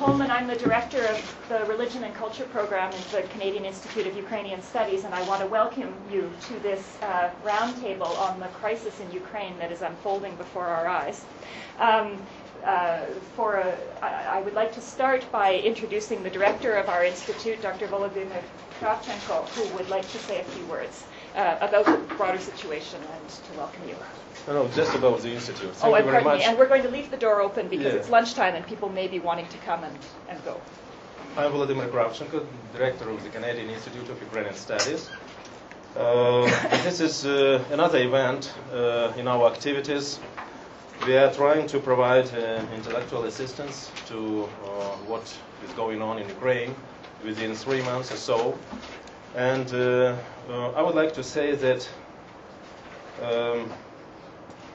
Coleman. I'm the director of the Religion and Culture program at the Canadian Institute of Ukrainian Studies, and I want to welcome you to this roundtable on the crisis in Ukraine that is unfolding before our eyes. I would like to start by introducing the director of our institute, Dr. Volodymyr Kravchenko, who would like to say a few words about the broader situation and to welcome you. No, just about the institute. Thank you very pardon much. me. And we're going to leave the door open because Yeah. it's lunchtime and people may be wanting to come and go. I'm Volodymyr Kravchenko, director of the Canadian Institute of Ukrainian Studies. This is another event in our activities. We are trying to provide intellectual assistance to what is going on in Ukraine within 3 months or so. And I would like to say that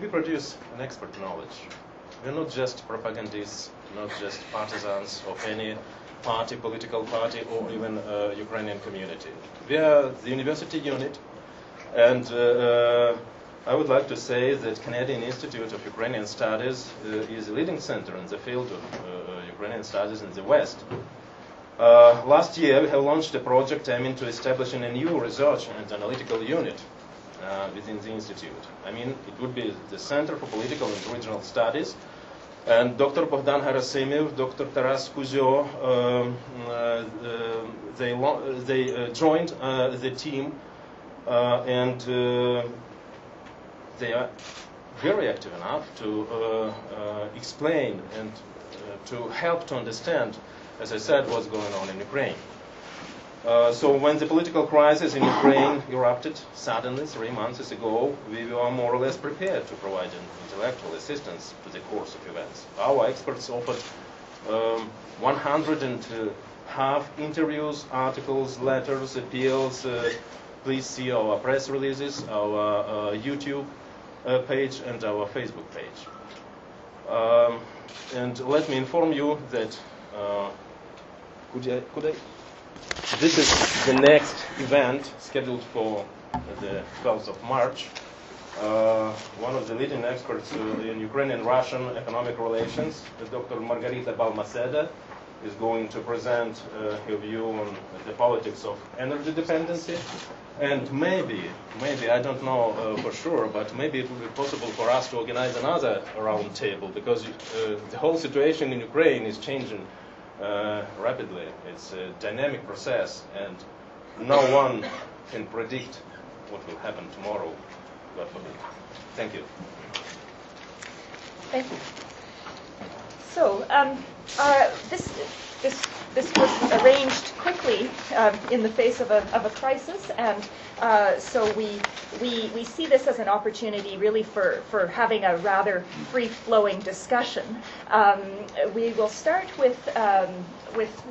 we produce an expert knowledge. We're not just propagandists, not just partisans of any party, political party, or even Ukrainian community. We are the university unit, and I would like to say that Canadian Institute of Ukrainian Studies is a leading center in the field of Ukrainian studies in the West. Last year, we have launched a project aiming to establishing a new research and analytical unit within the institute. I mean, it would be the Center for Political and Regional Studies, and Dr. Bohdan Harasymiw, Dr. Taras Kuzyo, they joined the team, and they are very active enough to explain and to help to understand, as I said, what's going on in Ukraine. So when the political crisis in Ukraine erupted suddenly 3 months ago, we were more or less prepared to provide intellectual assistance to the course of events. Our experts offered 100 interviews, articles, letters, appeals. Please see our press releases, our YouTube page, and our Facebook page. And let me inform you that could I? This is the next event scheduled for the 12th of March. One of the leading experts in Ukrainian-Russian economic relations, Dr. Margarita Balmaseda, is going to present her view on the politics of energy dependency. And maybe, I don't know for sure, but maybe it would be possible for us to organize another round table, because the whole situation in Ukraine is changing rapidly. It's a dynamic process, and no one can predict what will happen tomorrow, God forbid. Thank you. Thank you. So this was arranged quickly in the face of a crisis, and so we see this as an opportunity really for having a rather free-flowing discussion. We will start with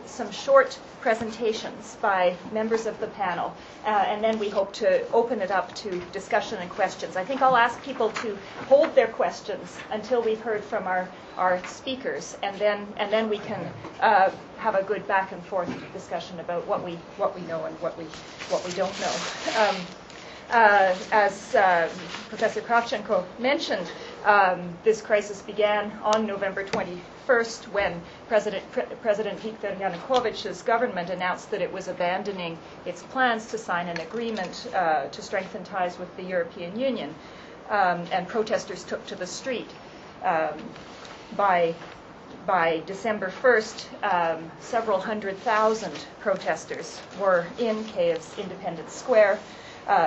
some short presentations by members of the panel, and then we hope to open it up to discussion and questions. I think I'll ask people to hold their questions until we've heard from our speakers, and then we can have a good back and forth discussion about what we know and what we don't know. As Professor Kravchenko mentioned, this crisis began on November 21st when President Viktor Yanukovych's government announced that it was abandoning its plans to sign an agreement to strengthen ties with the European Union, and protesters took to the street. By December 1st, several 100,000 protesters were in Kyiv's Independence Square,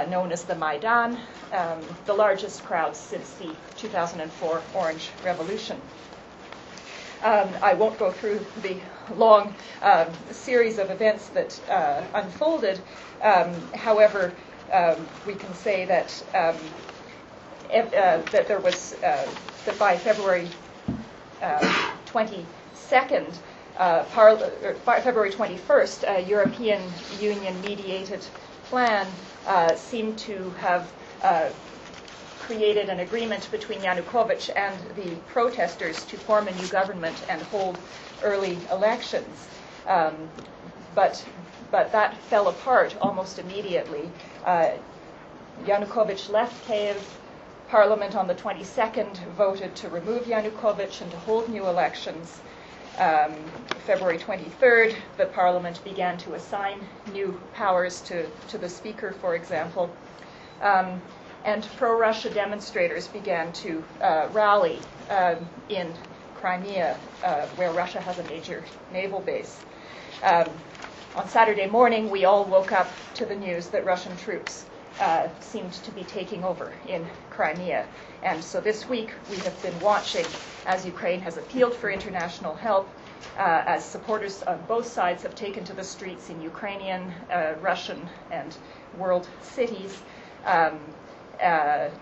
known as the Maidan, the largest crowd since the 2004 Orange Revolution. I won't go through the long series of events that unfolded. However, we can say that that there was that by February 22nd, February 21st, a European Union mediated plan seemed to have created an agreement between Yanukovych and the protesters to form a new government and hold early elections. But that fell apart almost immediately. Yanukovych left Kyiv. Parliament on the 22nd voted to remove Yanukovych and to hold new elections. February 23rd, the Parliament began to assign new powers to the Speaker, for example. And pro-Russia demonstrators began to rally in Crimea, where Russia has a major naval base. On Saturday morning, we all woke up to the news that Russian troops seemed to be taking over in Crimea. And so this week, we have been watching as Ukraine has appealed for international help, as supporters on both sides have taken to the streets in Ukrainian, Russian, and world cities.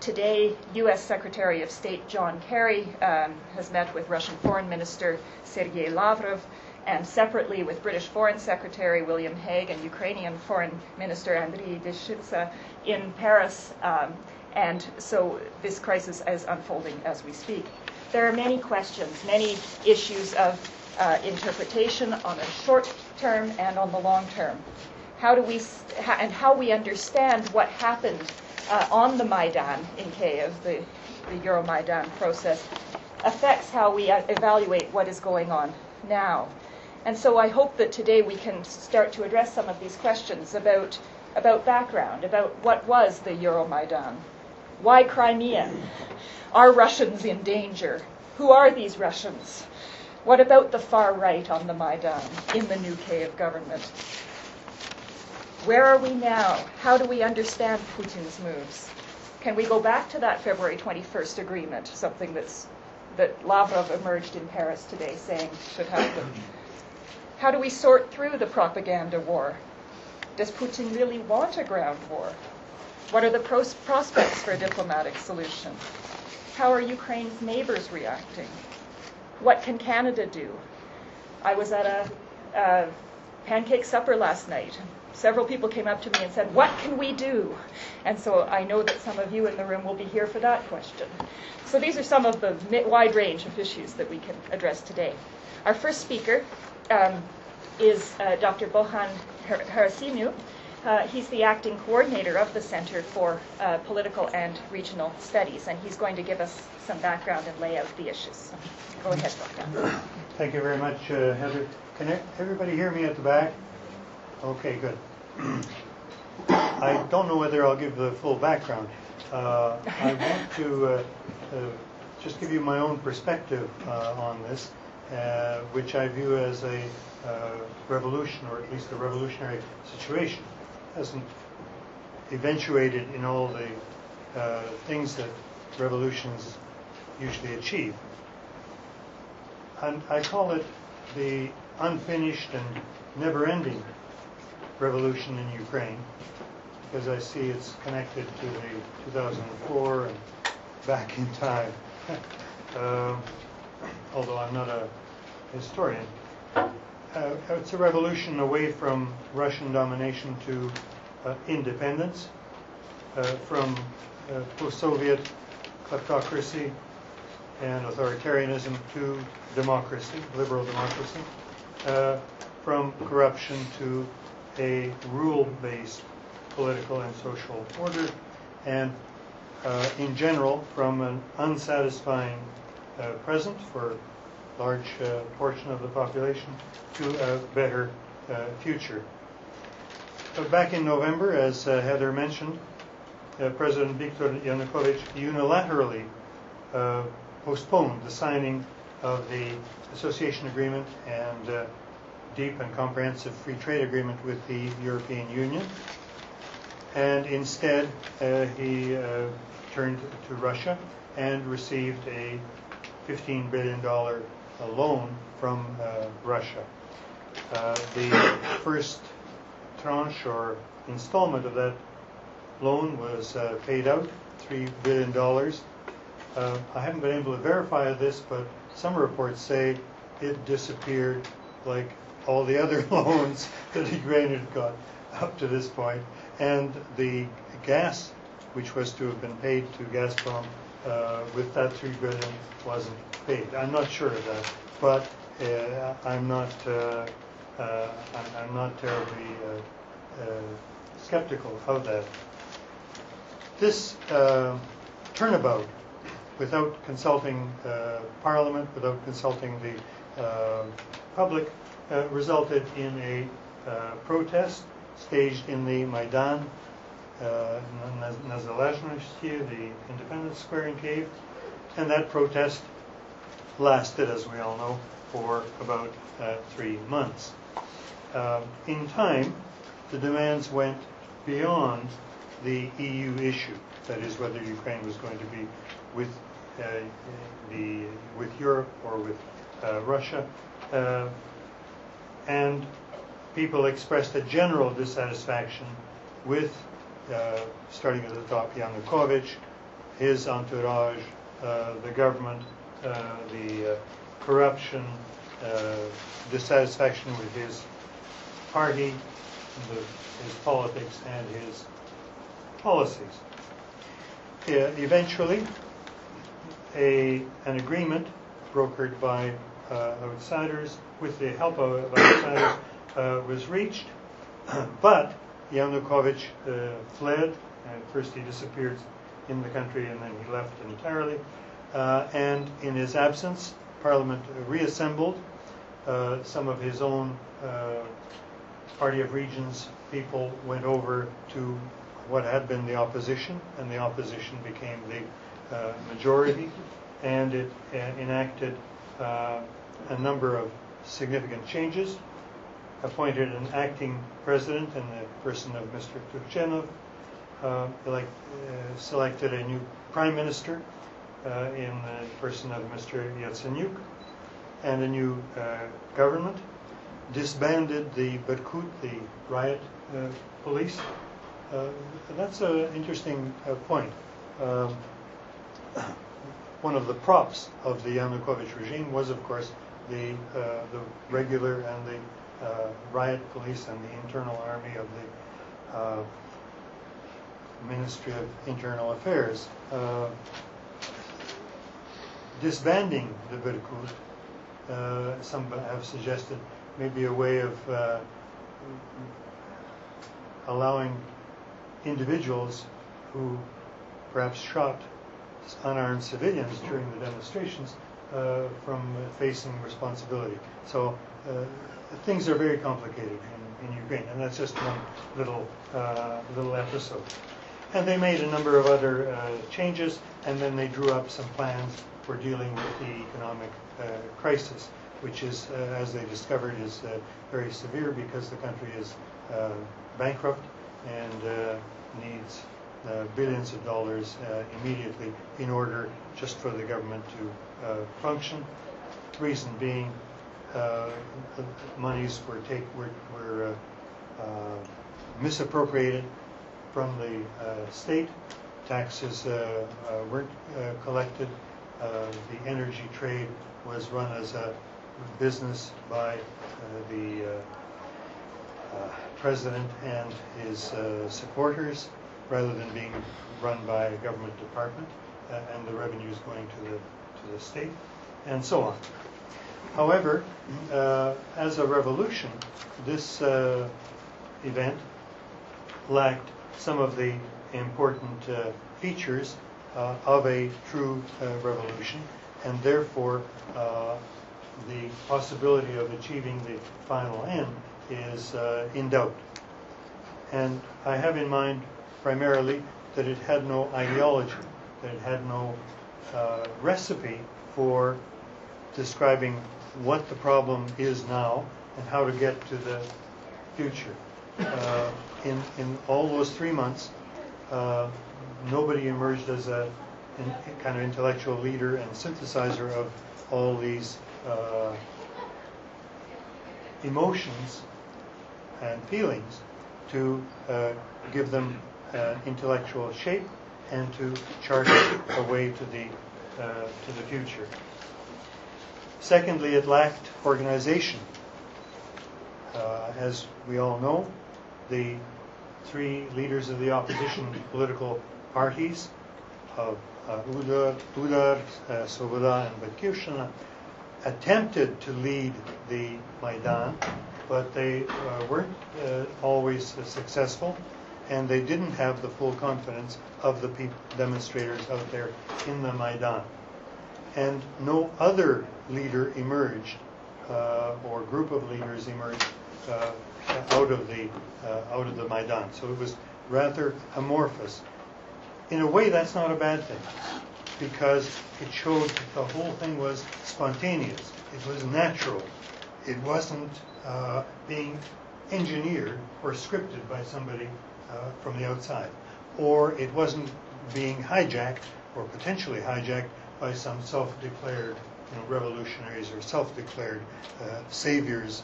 Today, U.S. Secretary of State John Kerry has met with Russian Foreign Minister Sergei Lavrov, and separately with British Foreign Secretary William Hague and Ukrainian Foreign Minister Andriy Deshitsa in Paris. And so this crisis is unfolding as we speak. There are many questions, many issues of interpretation on the short term and on the long term. How we understand what happened on the Maidan in Kyiv, the Euromaidan process, affects how we evaluate what is going on now. And so I hope that today we can start to address some of these questions about background, about what was the Euromaidan. Why Crimea? Are Russians in danger? Who are these Russians? What about the far right on the Maidan in the new Kyiv government? Where are we now? How do we understand Putin's moves? Can we go back to that February 21st agreement, something that Lavrov emerged in Paris today saying should happen? How do we sort through the propaganda war? Does Putin really want a ground war? What are the prospects for a diplomatic solution? How are Ukraine's neighbors reacting? What can Canada do? I was at a pancake supper last night. Several people came up to me and said, "What can we do?" And so I know that some of you in the room will be here for that question. So these are some of the wide range of issues that we can address today. Our first speaker is Dr. Bohdan Harasymiw. He's the acting coordinator of the Center for Political and Regional Studies, and he's going to give us some background and lay out the issues. So go ahead, Bohdan. Thank you very much, Heather. Can everybody hear me at the back? Okay, good. I don't know whether I'll give the full background. I want to just give you my own perspective on this, which I view as a revolution, or at least a revolutionary situation. It hasn't eventuated in all the things that revolutions usually achieve. And I call it the unfinished and never-ending revolution in Ukraine, because I see it's connected to the 2004 and back in time, although I'm not a historian. It's a revolution away from Russian domination to independence, from post-Soviet kleptocracy and authoritarianism to democracy, liberal democracy, from corruption to a rule-based political and social order, and in general from an unsatisfying present for a large portion of the population to a better future. But back in November, as Heather mentioned, President Viktor Yanukovych unilaterally postponed the signing of the association agreement and deep and comprehensive free trade agreement with the European Union. And instead, he turned to Russia and received a $15 billion loan from Russia. The first tranche or installment of that loan was paid out, $3 billion. I haven't been able to verify this, but some reports say it disappeared like all the other loans that Ukraine had got up to this point, and the gas, which was to have been paid to Gazprom with that $3 billion, wasn't paid. I'm not sure of that, but I'm not terribly skeptical of that. This turnabout, without consulting Parliament, without consulting the public resulted in a protest staged in the Maidan, Nezalezhnosti, the Independence Square in Kyiv, and that protest lasted, as we all know, for about 3 months. In time, the demands went beyond the EU issue, that is, whether Ukraine was going to be with Europe or with Russia, and people expressed a general dissatisfaction with, starting at the top, Yanukovych, his entourage, the government, the corruption, dissatisfaction with his party, his politics, and his policies. Eventually, an agreement brokered by outsiders, with the help of outsiders, was reached, but Yanukovych fled. First he disappeared in the country, and then he left entirely. And in his absence, Parliament reassembled. Some of his own Party of Regions people went over to what had been the opposition, and the opposition became the majority, and it enacted a number of significant changes, appointed an acting president in the person of Mr. Kravchenko, selected a new prime minister in the person of Mr. Yatsenyuk, and a new government, disbanded the Berkut, the riot police. That's an interesting point. One of the props of the Yanukovych regime was, of course, the regular and the riot police and the internal army of the Ministry of Internal Affairs. Disbanding the Berkut, some have suggested, may be a way of allowing individuals who perhaps shot unarmed civilians during the demonstrations from facing responsibility. So things are very complicated in Ukraine, and that's just one little episode. And they made a number of other changes, and then they drew up some plans for dealing with the economic crisis, which is, as they discovered, is very severe because the country is bankrupt and needs billions of dollars immediately in order just for the government to function. Reason being, monies were misappropriated from the state. Taxes weren't collected. The energy trade was run as a business by the president and his supporters, rather than being run by a government department, and the revenues going to the state, and so on. However, as a revolution, this event lacked some of the important features of a true revolution, and therefore the possibility of achieving the final end is in doubt. And I have in mind primarily that it had no ideology, that it had no recipe for describing what the problem is now and how to get to the future. In all those 3 months, nobody emerged as a kind of intellectual leader and synthesizer of all these emotions and feelings to give them intellectual shape and to chart a way to the future. Secondly, it lacked organization. As we all know, the 3 leaders of the opposition political parties of Udar, Svoboda, and Batkivshina attempted to lead the Maidan, but they weren't always successful, and they didn't have the full confidence of the demonstrators out there in the Maidan. And no other leader emerged or group of leaders emerged out of the Maidan. So it was rather amorphous. In a way, that's not a bad thing, because it showed that the whole thing was spontaneous. It was natural. It wasn't being engineered or scripted by somebody from the outside, or it wasn't being hijacked or potentially hijacked by some self-declared revolutionaries or self-declared saviors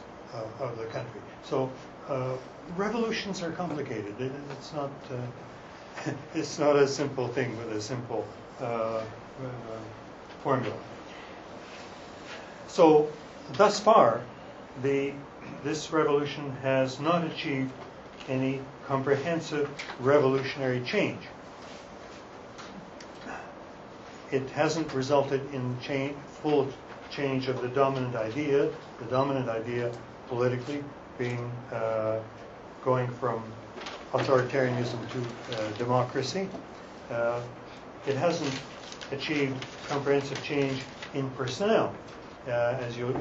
of the country. So revolutions are complicated. It's not it's not a simple thing with a simple formula. So thus far, this revolution has not achieved any comprehensive revolutionary change. It hasn't resulted in full change of the dominant idea politically being going from authoritarianism to democracy. It hasn't achieved comprehensive change in personnel, as you've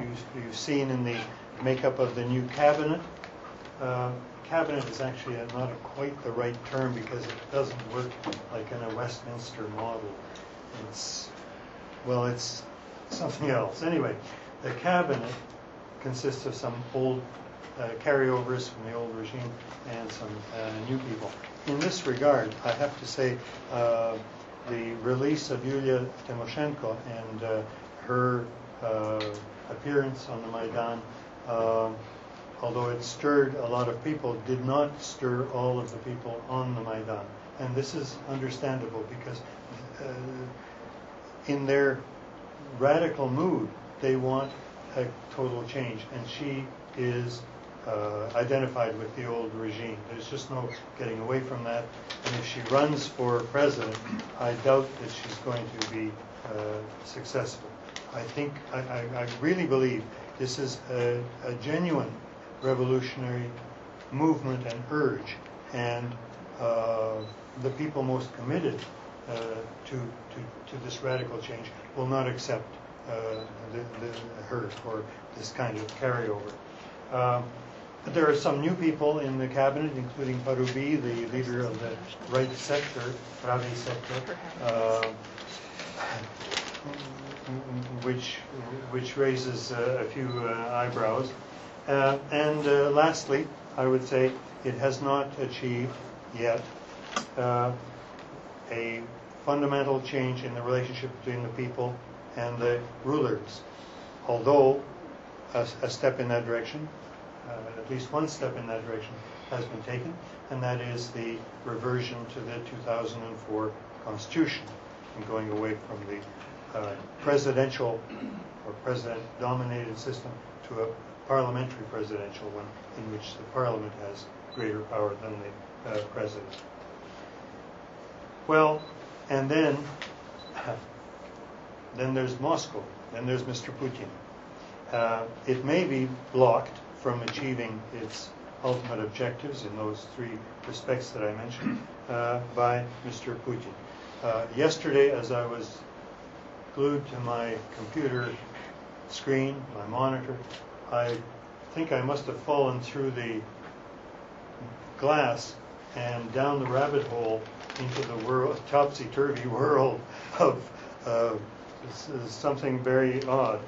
seen in the makeup of the new cabinet. Cabinet is actually not quite the right term, because it doesn't work like in a Westminster model. It's something else. Anyway, the cabinet consists of some old carryovers from the old regime and some new people. In this regard, I have to say the release of Yulia Tymoshenko and her appearance on the Maidan, although it stirred a lot of people, did not stir all of the people on the Maidan. And this is understandable, because in their radical mood, they want a total change. And she is identified with the old regime. There's just no getting away from that. And if she runs for president, I doubt that she's going to be successful. I really believe this is a genuine revolutionary movement and urge, and the people most committed to this radical change will not accept her for this kind of carryover. There are some new people in the cabinet, including Parubi, the leader of the right sector, Pravi sector, which raises a few eyebrows. And lastly, I would say it has not achieved yet a fundamental change in the relationship between the people and the rulers. Although a step in that direction, at least one step in that direction, has been taken, and that is the reversion to the 2004 Constitution, and going away from the presidential or president-dominated system to a parliamentary presidential one, in which the parliament has greater power than the president. Well, and then there's Moscow, then there's Mr. Putin. It may be blocked from achieving its ultimate objectives in those three respects that I mentioned by Mr. Putin. Yesterday, as I was glued to my computer screen, my monitor, I think I must have fallen through the glass and down the rabbit hole into the topsy-turvy world of something very odd.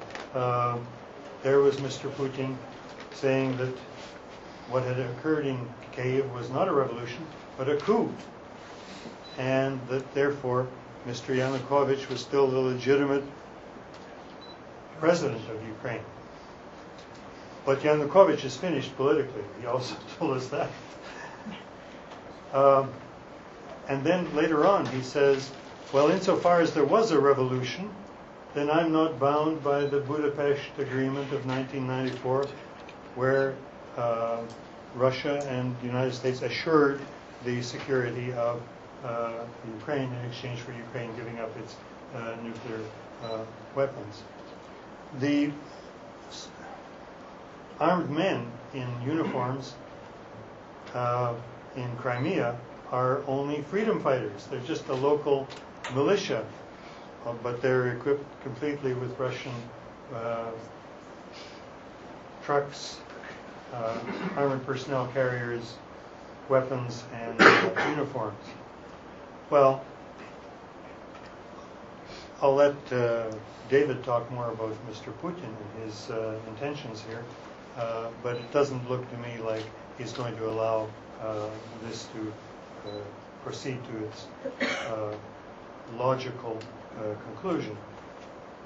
There was Mr. Putin saying that what had occurred in Kiev was not a revolution, but a coup, and that therefore Mr. Yanukovych was still the legitimate president of Ukraine. But Yanukovych is finished politically. He also told us that. And then later on he says, well, insofar as there was a revolution, then I'm not bound by the Budapest Agreement of 1994, where Russia and the United States assured the security of Ukraine in exchange for Ukraine giving up its nuclear weapons. The armed men in uniforms in Crimea are only freedom fighters. They're just a local militia, but they're equipped completely with Russian trucks, armored personnel carriers, weapons, and uniforms. Well, I'll let David talk more about Mr. Putin and his intentions here, but it doesn't look to me like he's going to allow this to proceed to its logical conclusion.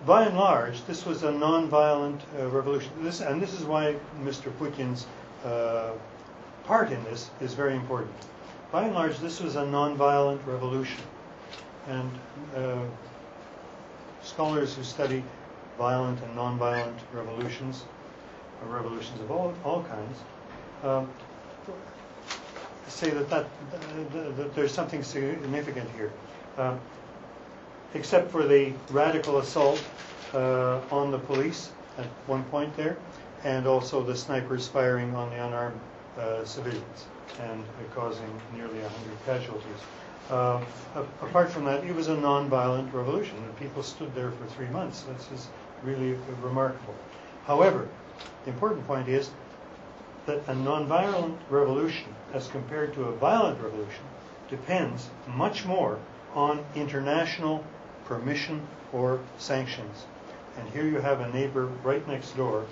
By and large, this was a non-violent revolution. This is why Mr. Putin's part in this is very important. By and large, this was a non-violent revolution. And scholars who study violent and non-violent revolutions, or revolutions of all kinds, say that there's something significant here. Except for the radical assault on the police at one point there, and also the snipers firing on the unarmed civilians and causing nearly 100 casualties. Apart from that, it was a non-violent revolution, and people stood there for 3 months. This is really remarkable. However, the important point is that a non-violent revolution, as compared to a violent revolution, depends much more on international permission or sanctions. And here you have a neighbor right next door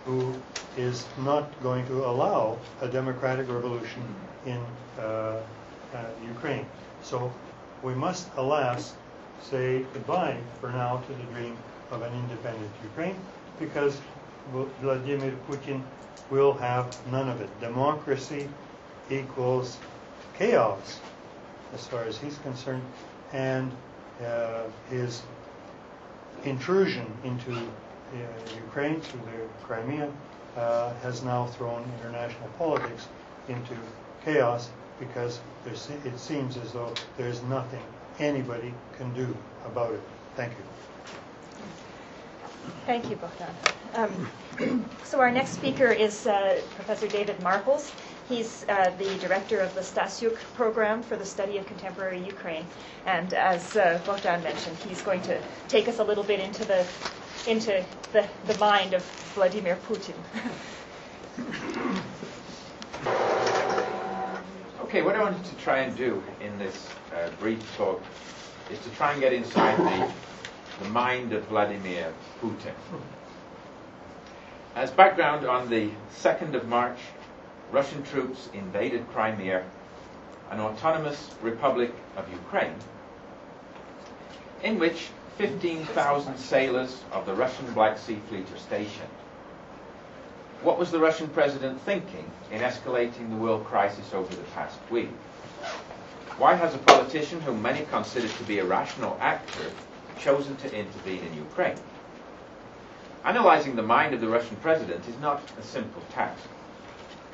who is not going to allow a democratic revolution in Ukraine. So we must, alas, say goodbye for now to the dream of an independent Ukraine, because Vladimir Putin will have none of it. Democracy equals chaos, as far as he's concerned, and his intrusion into Ukraine through the Crimea has now thrown international politics into chaos, because it seems as though there's nothing anybody can do about it. Thank you. Thank you, Bohdan. So our next speaker is Professor David Marples. He's the director of the Stasiuk program for the study of contemporary Ukraine. And as Bohdan mentioned, he's going to take us a little bit into the mind of Vladimir Putin. Okay, what I wanted to try and do in this brief talk is to try and get inside the mind of Vladimir Putin. As background, on the 2nd of March, Russian troops invaded Crimea, an autonomous republic of Ukraine, in which 15,000 sailors of the Russian Black Sea Fleet are stationed. What was the Russian president thinking in escalating the world crisis over the past week? Why has a politician whom many consider to be a rational actor chosen to intervene in Ukraine? Analyzing the mind of the Russian president is not a simple task.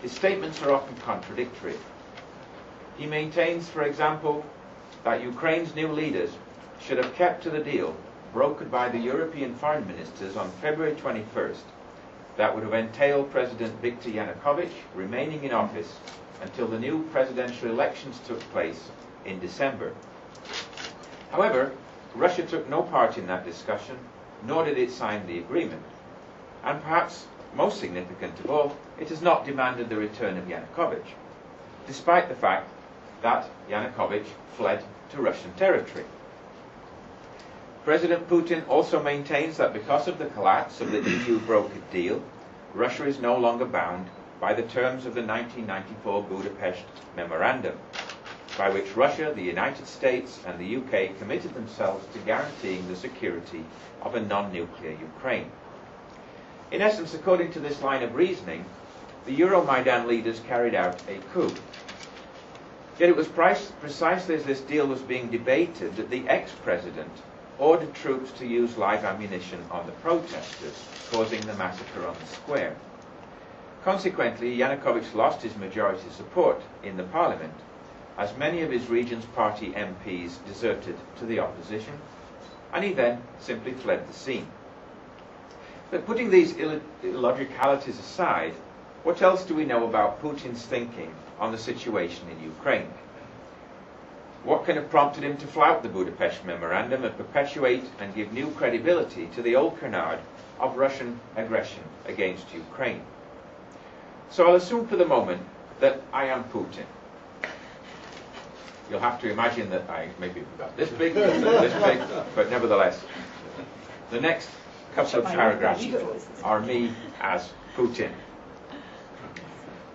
His statements are often contradictory. He maintains, for example, that Ukraine's new leaders should have kept to the deal brokered by the European foreign ministers on February 21st that would have entailed President Viktor Yanukovych remaining in office until the new presidential elections took place in December. However, Russia took no part in that discussion, nor did it sign the agreement. And perhaps most significant of all, it has not demanded the return of Yanukovych, despite the fact that Yanukovych fled to Russian territory. President Putin also maintains that because of the collapse of the EU brokered deal, Russia is no longer bound by the terms of the 1994 Budapest Memorandum, by which Russia, the United States and the UK committed themselves to guaranteeing the security of a non-nuclear Ukraine. In essence, according to this line of reasoning, the Euromaidan leaders carried out a coup. Yet it was precisely as this deal was being debated that the ex-president ordered troops to use live ammunition on the protesters, causing the massacre on the square. Consequently, Yanukovych lost his majority support in the parliament, as many of his region's party MPs deserted to the opposition, and he then simply fled the scene. But putting these illogicalities aside, what else do we know about Putin's thinking on the situation in Ukraine? What can have prompted him to flout the Budapest Memorandum and perpetuate and give new credibility to the old canard of Russian aggression against Ukraine? So I'll assume for the moment that I am Putin. You'll have to imagine that I maybe about this big, this big, but nevertheless, the next couple of paragraphs are me as Putin.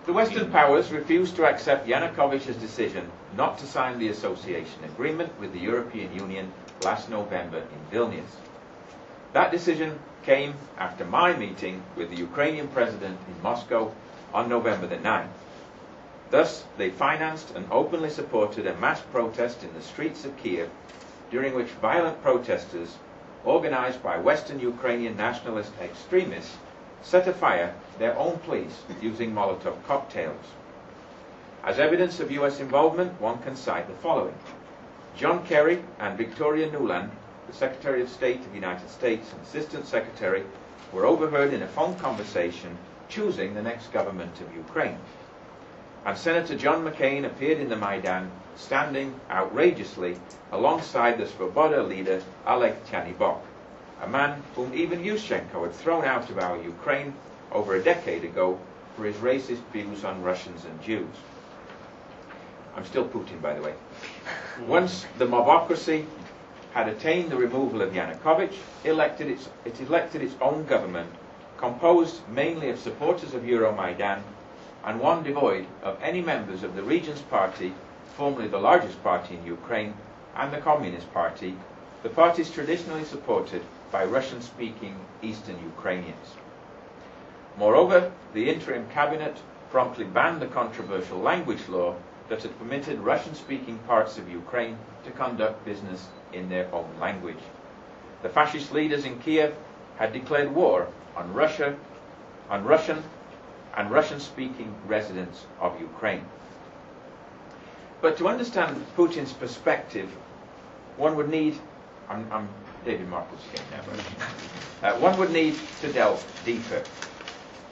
The Western powers refused to accept Yanukovych's decision not to sign the association agreement with the European Union last November in Vilnius. That decision came after my meeting with the Ukrainian president in Moscow on November the 9th. Thus, they financed and openly supported a mass protest in the streets of Kiev, during which violent protesters, organized by Western Ukrainian nationalist extremists, set afire their own police using Molotov cocktails. As evidence of US involvement, one can cite the following. John Kerry and Victoria Nuland, the Secretary of State of the United States and Assistant Secretary, were overheard in a phone conversation choosing the next government of Ukraine. And Senator John McCain appeared in the Maidan, standing outrageously alongside the Svoboda leader Oleg Tyanibok, a man whom even Yushchenko had thrown out of our Ukraine over a decade ago for his racist views on Russians and Jews. I'm still Putin, by the way. Once the mobocracy had attained the removal of Yanukovych, it elected its own government, composed mainly of supporters of Euromaidan, and one devoid of any members of the Regions Party, formerly the largest party in Ukraine, and the Communist Party, the parties traditionally supported by Russian-speaking Eastern Ukrainians. Moreover, the interim cabinet promptly banned the controversial language law that had permitted Russian-speaking parts of Ukraine to conduct business in their own language. The fascist leaders in Kiev had declared war on Russian and Russian-speaking residents of Ukraine. But to understand Putin's perspective, one would need, I'm David Marples again now, one would need to delve deeper.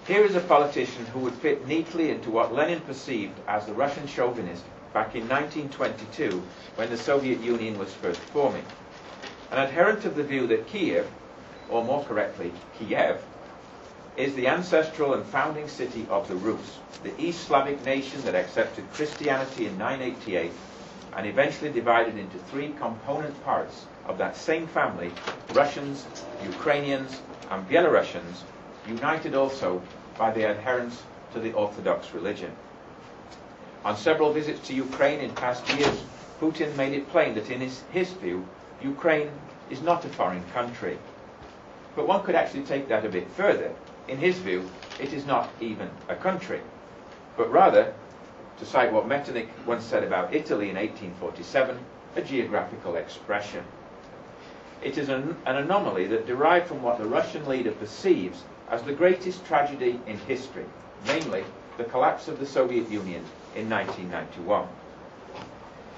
Here is a politician who would fit neatly into what Lenin perceived as the Russian chauvinist back in 1922 when the Soviet Union was first forming. An adherent of the view that Kiev, or more correctly, Kiev, is the ancestral and founding city of the Rus, the East Slavic nation that accepted Christianity in 988 and eventually divided into three component parts of that same family, Russians, Ukrainians, and Belarusians, united also by their adherence to the Orthodox religion. On several visits to Ukraine in past years, Putin made it plain that in his view, Ukraine is not a foreign country. But one could actually take that a bit further. In his view, it is not even a country, but rather, to cite what Metternich once said about Italy in 1847, a geographical expression. It is an anomaly that derived from what the Russian leader perceives as the greatest tragedy in history, namely the collapse of the Soviet Union in 1991.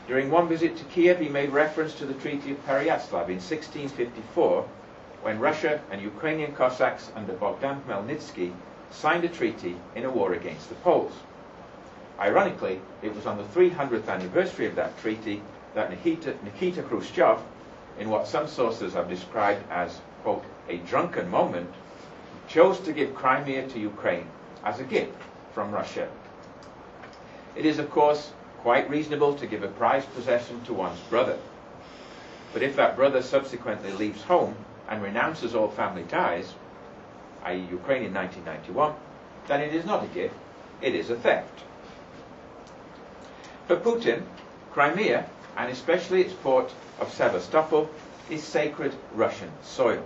During one visit to Kiev, he made reference to the Treaty of Pereyaslav in 1654, when Russia and Ukrainian Cossacks under Bohdan Khmelnytsky signed a treaty in a war against the Poles. Ironically, it was on the 300th anniversary of that treaty that Nikita Khrushchev, in what some sources have described as, quote, a drunken moment, chose to give Crimea to Ukraine as a gift from Russia. It is, of course, quite reasonable to give a prized possession to one's brother. But if that brother subsequently leaves home and renounces all family ties, i.e. Ukraine in 1991, then it is not a gift, it is a theft. For Putin, Crimea, and especially its port of Sevastopol, is sacred Russian soil.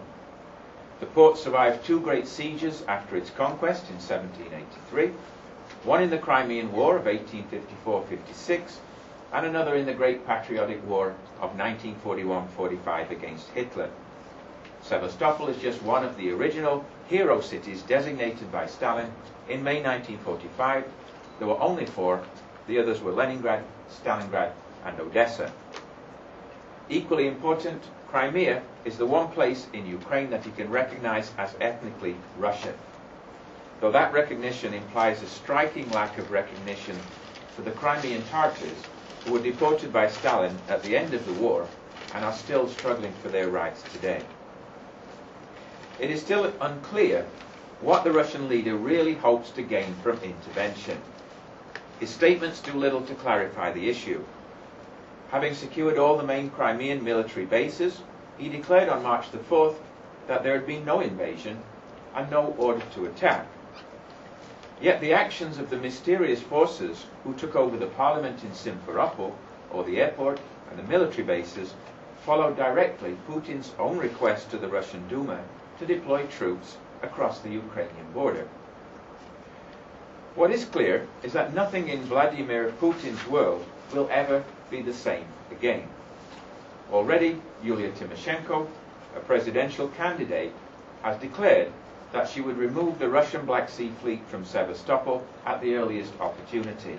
The port survived two great sieges after its conquest in 1783, one in the Crimean War of 1854-56, and another in the Great Patriotic War of 1941-45 against Hitler. Sevastopol is just one of the original hero cities designated by Stalin in May 1945. There were only four. The others were Leningrad, Stalingrad, and Odessa. Equally important, Crimea is the one place in Ukraine that he can recognize as ethnically Russian, though that recognition implies a striking lack of recognition for the Crimean Tatars, who were deported by Stalin at the end of the war and are still struggling for their rights today. It is still unclear what the Russian leader really hopes to gain from intervention. His statements do little to clarify the issue. Having secured all the main Crimean military bases, he declared on March the 4th that there had been no invasion and no order to attack. Yet the actions of the mysterious forces who took over the parliament in Simferopol, or the airport, and the military bases, followed directly Putin's own request to the Russian Duma to deploy troops across the Ukrainian border. What is clear is that nothing in Vladimir Putin's world will ever be the same again. Already, Yulia Tymoshenko, a presidential candidate, has declared that she would remove the Russian Black Sea Fleet from Sevastopol at the earliest opportunity.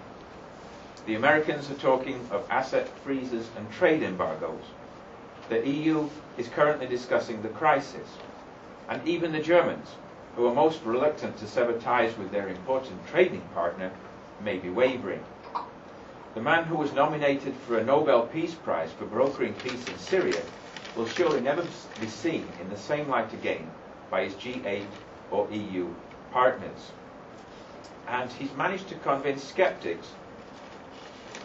The Americans are talking of asset freezes and trade embargoes. The EU is currently discussing the crisis. And even the Germans, who are most reluctant to sever ties with their important trading partner, may be wavering. The man who was nominated for a Nobel Peace Prize for brokering peace in Syria will surely never be seen in the same light again by his G8 or EU partners. And he's managed to convince skeptics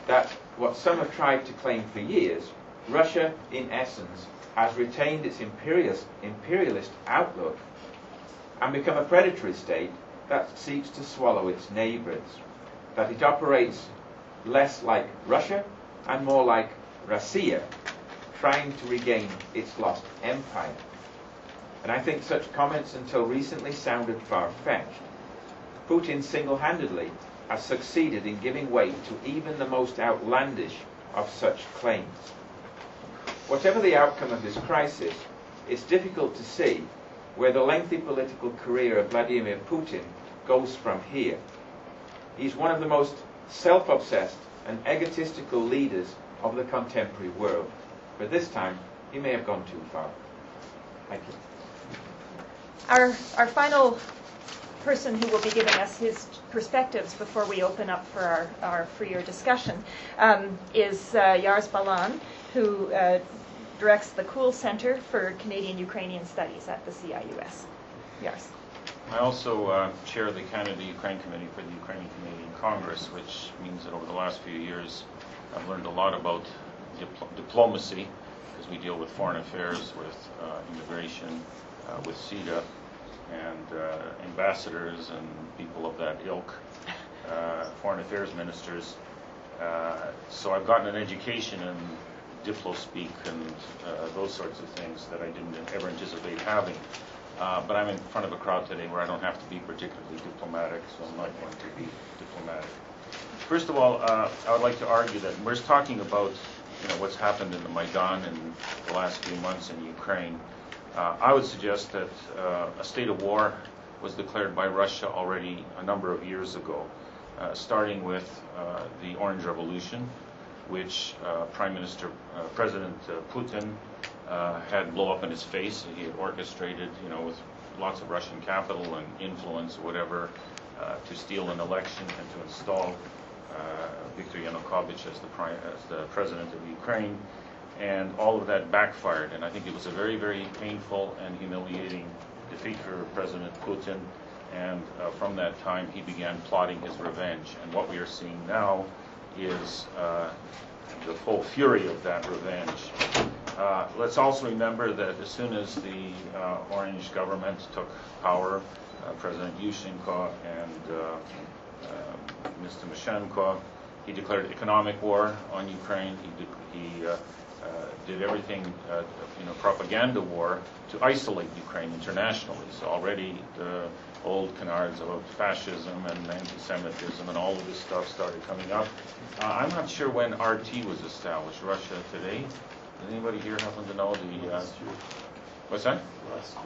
that what some have tried to claim for years, Russia, in essence, has retained its imperialist outlook and become a predatory state that seeks to swallow its neighbours, that it operates less like Russia and more like Russia, trying to regain its lost empire. And I think such comments until recently sounded far-fetched. Putin single-handedly has succeeded in giving weight to even the most outlandish of such claims. Whatever the outcome of this crisis, it's difficult to see where the lengthy political career of Vladimir Putin goes from here. He's one of the most self-obsessed and egotistical leaders of the contemporary world. But this time, he may have gone too far. Thank you. Our final person who will be giving us his perspectives before we open up for our freer discussion is Yars Balan, who directs the Kule Center for Canadian-Ukrainian Studies at the CIUS. Yars. I also chair the Canada-Ukraine Committee for the Ukrainian-Canadian Congress, which means that over the last few years I've learned a lot about diplomacy, because we deal with foreign affairs, with immigration, with CETA, and ambassadors and people of that ilk, foreign affairs ministers. So I've gotten an education in diplo-speak and those sorts of things that I didn't ever anticipate having. But I'm in front of a crowd today where I don't have to be particularly diplomatic, so I'm not going to be diplomatic. First of all, I would like to argue that we're talking about what's happened in the Maidan in the last few months in Ukraine. I would suggest that a state of war was declared by Russia already a number of years ago, starting with the Orange Revolution, which President Putin had blow up in his face. He had orchestrated, with lots of Russian capital and influence, whatever, to steal an election and to install Viktor Yanukovych as the president of Ukraine. And all of that backfired, and I think it was a very, very painful and humiliating defeat for President Putin, and from that time he began plotting his revenge. And what we are seeing now is the full fury of that revenge. Let's also remember that as soon as the Orange government took power, President Yushchenko and Ms. Tymoshenko, he declared economic war on Ukraine. He did everything, propaganda war to isolate Ukraine internationally. So already the old canards about fascism and anti-Semitism and all of this stuff started coming up. I'm not sure when RT was established. Russia Today. Does anybody here happen to know the? What's that? Last year.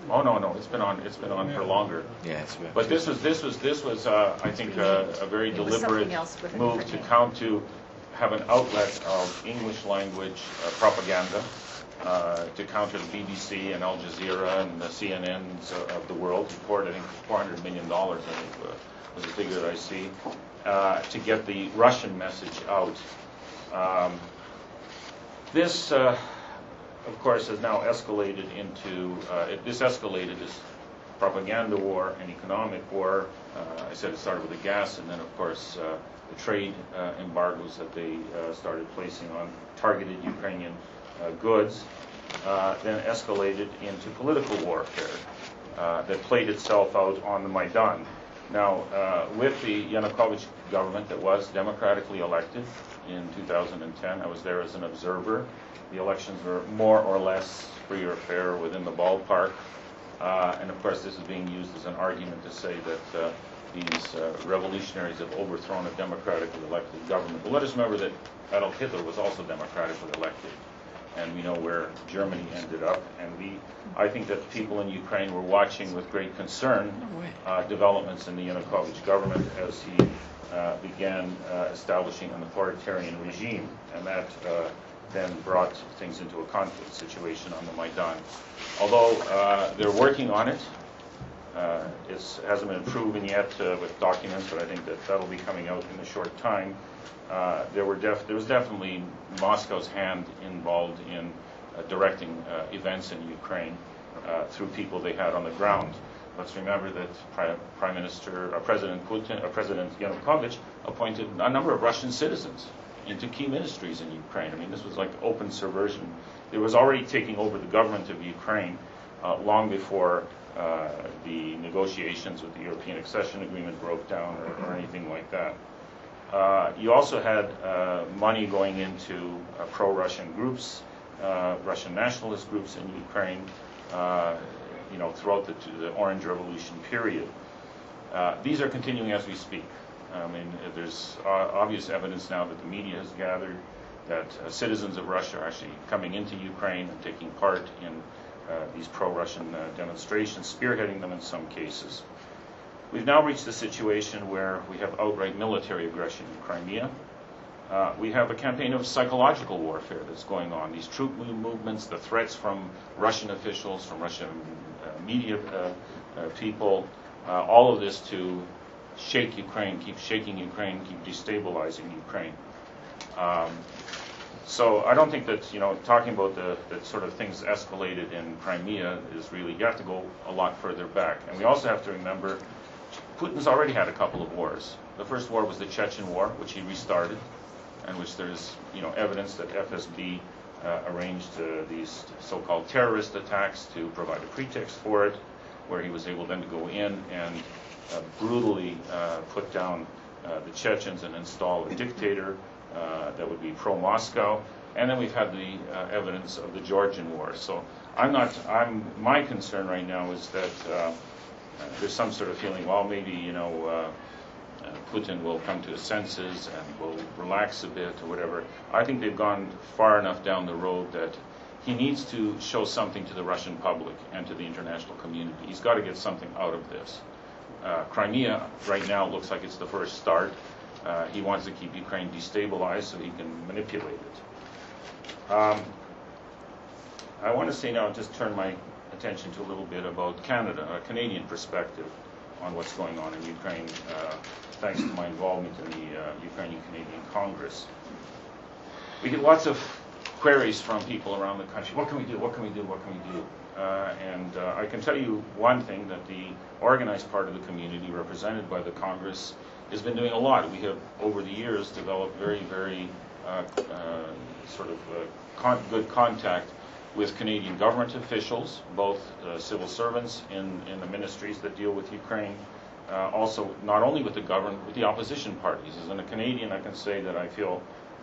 Oh no, it's been on for longer. Yeah, it's been. But this was I think a very deliberate move to have an outlet of English language propaganda to counter the BBC and Al Jazeera and the CNNs of the world. He poured, I think, $400 million, I think, was the figure that I see, to get the Russian message out. This, of course, has now escalated into, this escalated as propaganda war and economic war. I said it started with the gas, and then, of course, the trade embargoes that they started placing on targeted Ukrainian goods, then escalated into political warfare that played itself out on the Maidan. Now, with the Yanukovych government that was democratically elected in 2010, I was there as an observer. The elections were more or less free or fair within the ballpark. And of course, this is being used as an argument to say that these revolutionaries have overthrown a democratically elected government. But let us remember that Adolf Hitler was also democratically elected. And we know where Germany ended up. And I think that people in Ukraine were watching with great concern developments in the Yanukovych government as he began establishing an authoritarian regime. And that then brought things into a conflict situation on the Maidan. Although they're working on it, it hasn't been proven yet with documents, but I think that that'll be coming out in a short time. There was definitely Moscow's hand involved in directing events in Ukraine through people they had on the ground. Let's remember that President Yanukovych appointed a number of Russian citizens into key ministries in Ukraine. I mean, this was like open subversion. It was already taking over the government of Ukraine long before the negotiations with the European Accession Agreement broke down or anything like that. You also had money going into pro-Russian groups, Russian nationalist groups in Ukraine, throughout the Orange Revolution period. These are continuing as we speak. I mean, there's obvious evidence now that the media has gathered that citizens of Russia are actually coming into Ukraine and taking part in these pro-Russian demonstrations, spearheading them in some cases. We've now reached a situation where we have outright military aggression in Crimea. We have a campaign of psychological warfare that's going on. These troop movements, the threats from Russian officials, from Russian media people, all of this to shake Ukraine, keep shaking Ukraine, keep destabilizing Ukraine. So I don't think that, talking about that sort of things escalated in Crimea is really, you have to go a lot further back. And we also have to remember Putin's already had a couple of wars. The first war was the Chechen War, which he restarted, and which there's evidence that FSB arranged these so-called terrorist attacks to provide a pretext for it, where he was able then to go in and brutally put down the Chechens and install a dictator that would be pro-Moscow. And then we've had the evidence of the Georgian War. So my concern right now is that there's some sort of feeling, well, maybe, Putin will come to his senses and will relax a bit or whatever. I think they've gone far enough down the road that he needs to show something to the Russian public and to the international community. He's got to get something out of this. Crimea right now looks like it's the first start. He wants to keep Ukraine destabilized so he can manipulate it. I want to say now, just turn my attention to a little bit about Canada, a Canadian perspective on what's going on in Ukraine, thanks to my involvement in the Ukrainian-Canadian Congress. We get lots of queries from people around the country. What can we do? What can we do? What can we do? And I can tell you one thing, that the organized part of the community, represented by the Congress, has been doing a lot. We have, over the years, developed very, very good contact with Canadian government officials, both civil servants in the ministries that deal with Ukraine, also not only with the government, with the opposition parties. As a Canadian, I can say that I feel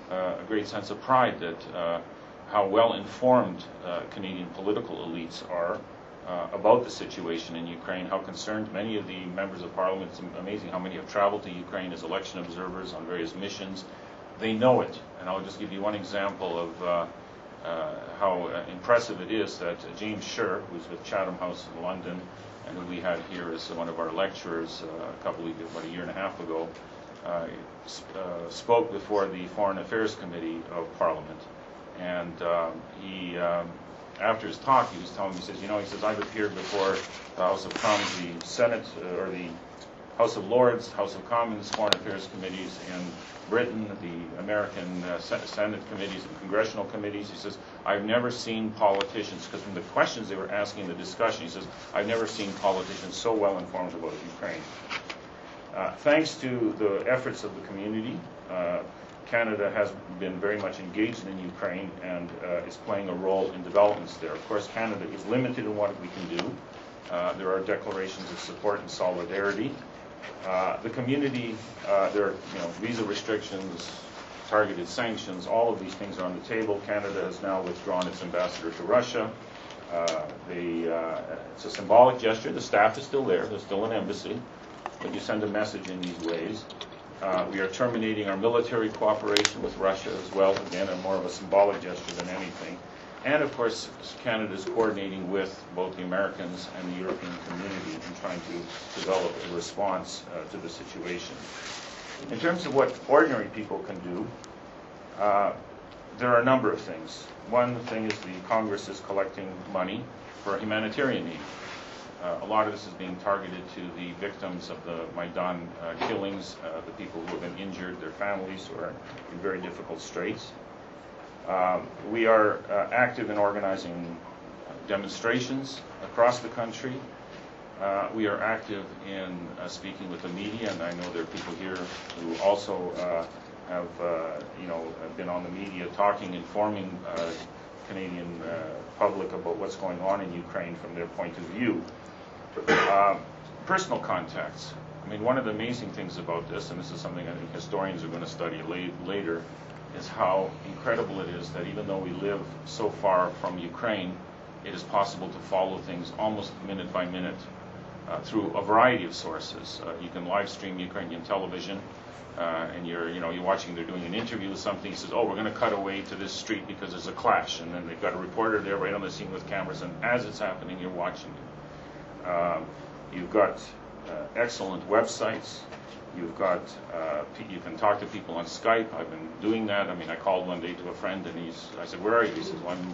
a great sense of pride that how well informed Canadian political elites are about the situation in Ukraine, how concerned many of the members of Parliament. It's amazing how many have traveled to Ukraine as election observers on various missions. They know it, and I'll just give you one example of how impressive it is that James Sher, who's with Chatham House in London, and who we had here as one of our lecturers about a year and a half ago, spoke before the Foreign Affairs Committee of Parliament. And he, after his talk, he was telling me, he says, I've appeared before the House of Commons, the Senate, or the House of Lords, House of Commons, Foreign Affairs committees in Britain, the American Senate committees and congressional committees. He says, I've never seen politicians, because from the questions they were asking in the discussion, he says, I've never seen politicians so well informed about Ukraine. Thanks to the efforts of the community, Canada has been very much engaged in Ukraine and is playing a role in developments there. Of course, Canada is limited in what we can do. There are declarations of support and solidarity. The community, there are visa restrictions, targeted sanctions, all of these things are on the table. Canada has now withdrawn its ambassador to Russia. It's a symbolic gesture. The staff is still there. There's still an embassy. But you send a message in these ways. We are terminating our military cooperation with Russia as well. Again, more of a symbolic gesture than anything. And of course, Canada is coordinating with both the Americans and the European community in trying to develop a response to the situation. In terms of what ordinary people can do, there are a number of things. One thing is the Congress is collecting money for humanitarian need. A lot of this is being targeted to the victims of the Maidan killings, the people who have been injured, their families who are in very difficult straits. We are active in organizing demonstrations across the country. We are active in speaking with the media, and I know there are people here who also have been on the media talking, informing Canadian public about what's going on in Ukraine from their point of view. Personal contacts. I mean, one of the amazing things about this, and this is something I think historians are going to study later, is how incredible it is that even though we live so far from Ukraine, it is possible to follow things almost minute by minute through a variety of sources. You can live stream Ukrainian television, and you're watching. They're doing an interview with something. He says, "Oh, we're going to cut away to this street because there's a clash," and then they've got a reporter there right on the scene with cameras, and as it's happening, you're watching it. You've got excellent websites. You've got you can talk to people on Skype. I've been doing that. I mean, I called one day to a friend, and I said, "Where are you?" He says, "Well, I'm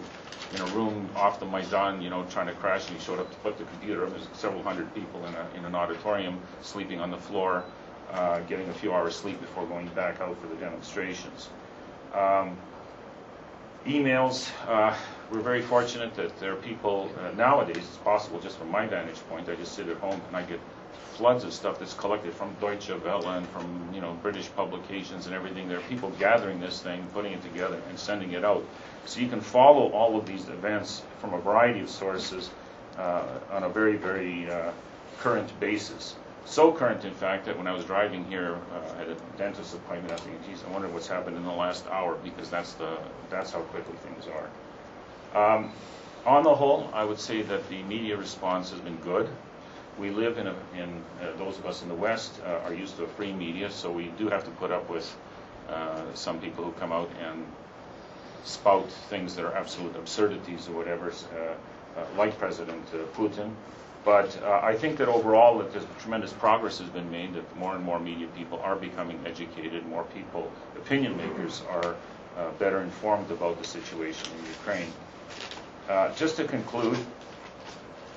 in a room off the Maidan, trying to crash." And he showed up to put the computer up. There's several hundred people in an auditorium, sleeping on the floor, getting a few hours sleep before going back out for the demonstrations. Emails. We're very fortunate that there are people nowadays. It's possible, just from my vantage point, I just sit at home and I get floods of stuff that's collected from Deutsche Welle and from British publications and everything. There are people gathering this thing, putting it together, and sending it out. So you can follow all of these events from a variety of sources on a very, very current basis. So current, in fact, that when I was driving here, I had a dentist appointment. I was thinking, geez, I wonder what's happened in the last hour, because that's how quickly things are. On the whole, I would say that the media response has been good. We live in those of us in the West are used to a free media, so we do have to put up with some people who come out and spout things that are absolute absurdities or whatever, like President Putin. But I think that overall that tremendous progress has been made, that more and more media people are becoming educated, more people, opinion makers, are better informed about the situation in Ukraine. Just to conclude,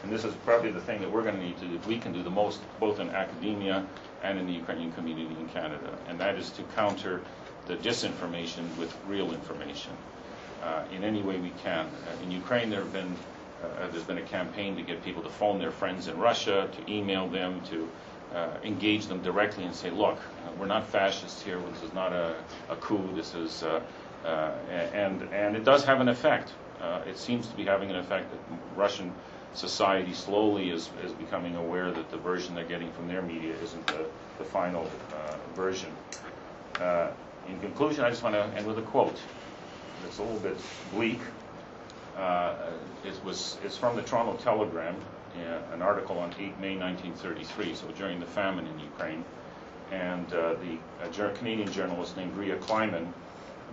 and this is probably the thing that we're going to need to do, we can do the most, both in academia and in the Ukrainian community in Canada, and that is to counter the disinformation with real information in any way we can. In Ukraine, there's been a campaign to get people to phone their friends in Russia, to email them, to engage them directly and say, look, we're not fascists here, this is not a coup, this is, and it does have an effect. It seems to be having an effect that Russian society slowly is becoming aware that the version they're getting from their media isn't the final version. In conclusion, I just want to end with a quote. It's a little bit bleak. It's from the Toronto Telegram, an article on 8 May 1933, so during the famine in Ukraine. And a Canadian journalist named Ria Kleiman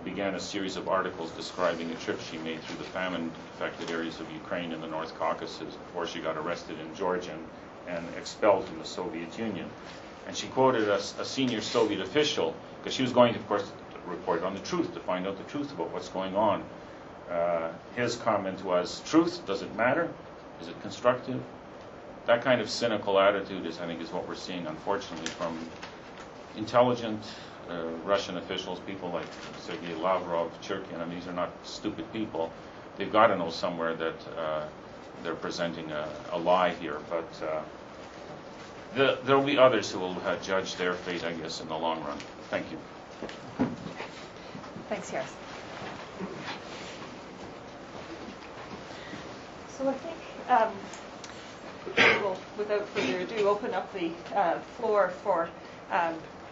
began a series of articles describing a trip she made through the famine-affected areas of Ukraine and the North Caucasus before she got arrested in Georgia and expelled from the Soviet Union. And she quoted a senior Soviet official, because she was going to, of course, report on the truth, to find out the truth about what's going on. His comment was, truth, does it matter? Is it constructive? that kind of cynical attitude I think, is what we're seeing, unfortunately, from intelligent Russian officials, people like Sergei Lavrov, Churkin. I mean, these are not stupid people. They've got to know somewhere that they're presenting a lie here. But there will be others who will judge their fate, I guess, in the long run. Thank you. Thanks, Yaris. So I think we will, without further ado, open up the floor for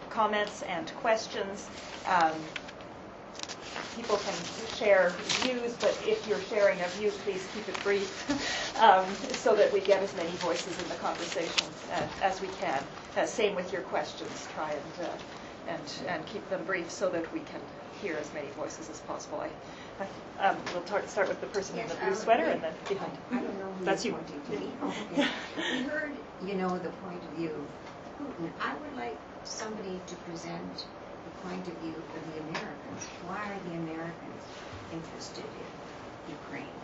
comments and questions. People can share views, but if you're sharing a view, please keep it brief so that we get as many voices in the conversation as we can. Same with your questions. Try and keep them brief so that we can hear as many voices as possible. We'll start with the person in the blue sweater and then behind. I don't know who That's you. pointing to me. Oh, okay. We heard, the point of view of Putin. I would like somebody to present the point of view of the Americans. Why are the Americans interested in Ukraine?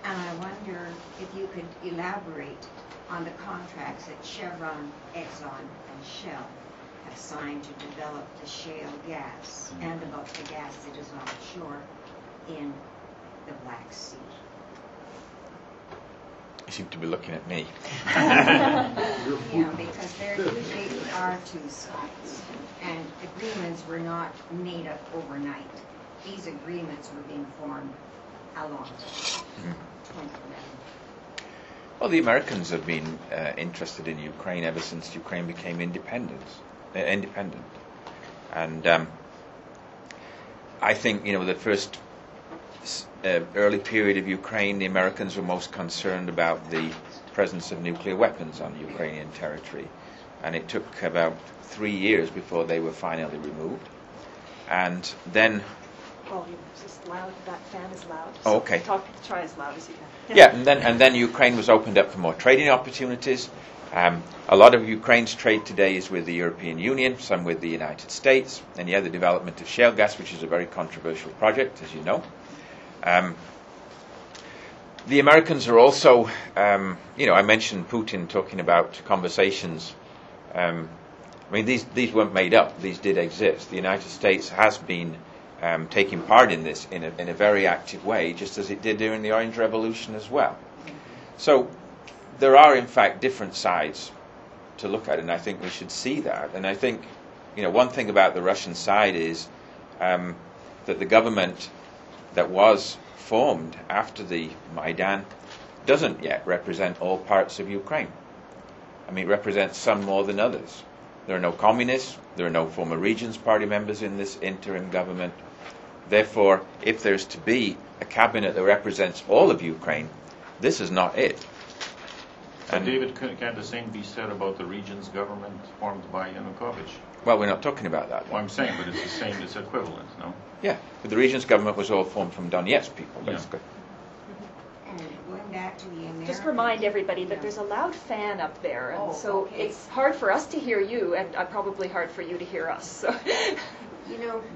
And I wonder if you could elaborate on the contracts that Chevron, Exxon, and Shell have signed to develop the shale gas and about the gas that is offshore in the Black Sea. You seem to be looking at me. Yeah, because there usually are two sides, and agreements were not made up overnight. These agreements were being formed a long time, 2011. Well, the Americans have been interested in Ukraine ever since Ukraine became independent. And I think, the first early period of Ukraine, the Americans were most concerned about the presence of nuclear weapons on Ukrainian territory. And it took about 3 years before they were finally removed. And then... Volume is just loud. That fan is loud. Oh, okay. Try as loud as you can. Yeah, and then Ukraine was opened up for more trading opportunities. A lot of Ukraine's trade today is with the European Union, some with the United States, and the development of shale gas, which is a very controversial project, as you know. The Americans are also, I mentioned Putin talking about conversations. These weren't made up; these did exist. The United States has been taking part in this in a very active way, just as it did during the Orange Revolution as well. So there are, in fact, different sides to look at, and I think we should see that. And I think, one thing about the Russian side is that the government that was formed after the Maidan doesn't yet represent all parts of Ukraine. It represents some more than others. There are no communists, there are no former Regions Party members in this interim government. Therefore, if there's to be a cabinet that represents all of Ukraine, this is not it. And David, can't the same be said about the region's government formed by Yanukovych? Well, we're not talking about that. Well, I'm saying, but it's the same, it's equivalent, no? Yeah, but the region's government was all formed from Donetsk people, basically. And going back to the Americans... Just remind everybody that there's a loud fan up there, and so okay. it's hard for us to hear you, and probably hard for you to hear us. So.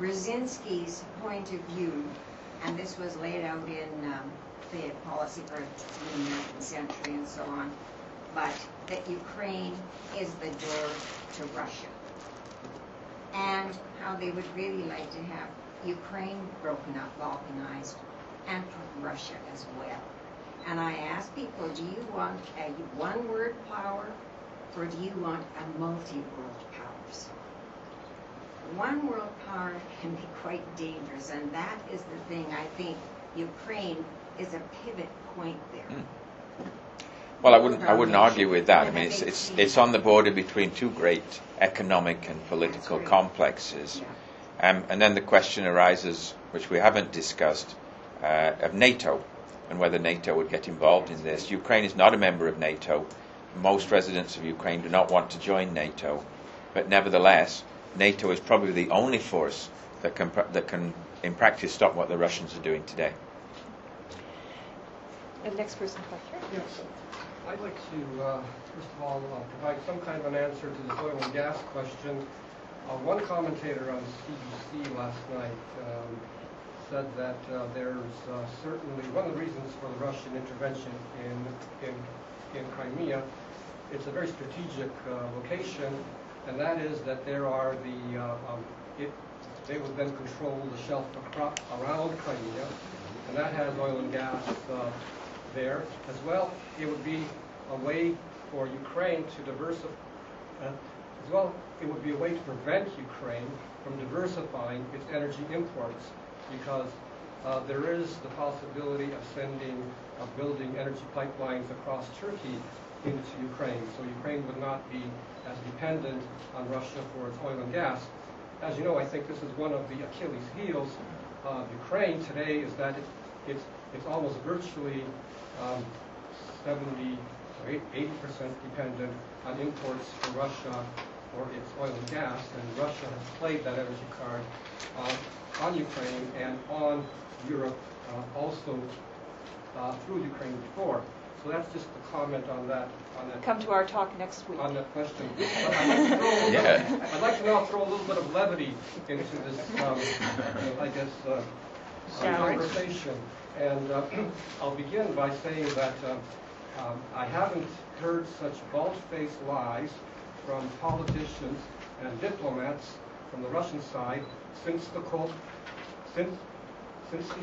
Brzezinski's point of view, and this was laid out in the policy for the American century and so on, but that Ukraine is the door to Russia. And how they would really like to have Ukraine broken up, balkanized, and Russia as well. And I ask people, do you want a one-word power, or do you want a multi-world powers? One world power can be quite dangerous, and that is the thing. I think Ukraine is a pivot point there. Well, I wouldn't argue with that. It's on the border between two great economic and political complexes. And then the question arises, which we haven't discussed, of NATO and whether NATO would get involved in this. Ukraine is not a member of NATO. Most residents of Ukraine do not want to join NATO. But nevertheless, NATO is probably the only force that can in practice stop what the Russians are doing today. The next person, question. Yes. I'd like to, first of all, provide some kind of an answer to this oil and gas question. One commentator on CBC last night said that there's certainly one of the reasons for the Russian intervention in Crimea it's a very strategic location, and that is that there are they would then control the shelf around Crimea, and that has oil and gas there as well. It would be a way for Ukraine to diversify, as well, it would be a way to prevent Ukraine from diversifying its energy imports, because there is the possibility of building energy pipelines across Turkey into Ukraine. So Ukraine would not be as dependent on Russia for its oil and gas. As you know, I think this is one of the Achilles heels of Ukraine today, is that it's almost virtually 70 or 80% dependent on imports from Russia for its oil and gas, and Russia has played that energy card on Ukraine and on Europe also through Ukraine before. So that's just a comment on that. Come to our talk next week. On that question. I'd like to now throw a little bit of levity into this, I guess, conversation. And I'll begin by saying that I haven't heard such bald-faced lies from politicians and diplomats from the Russian side since the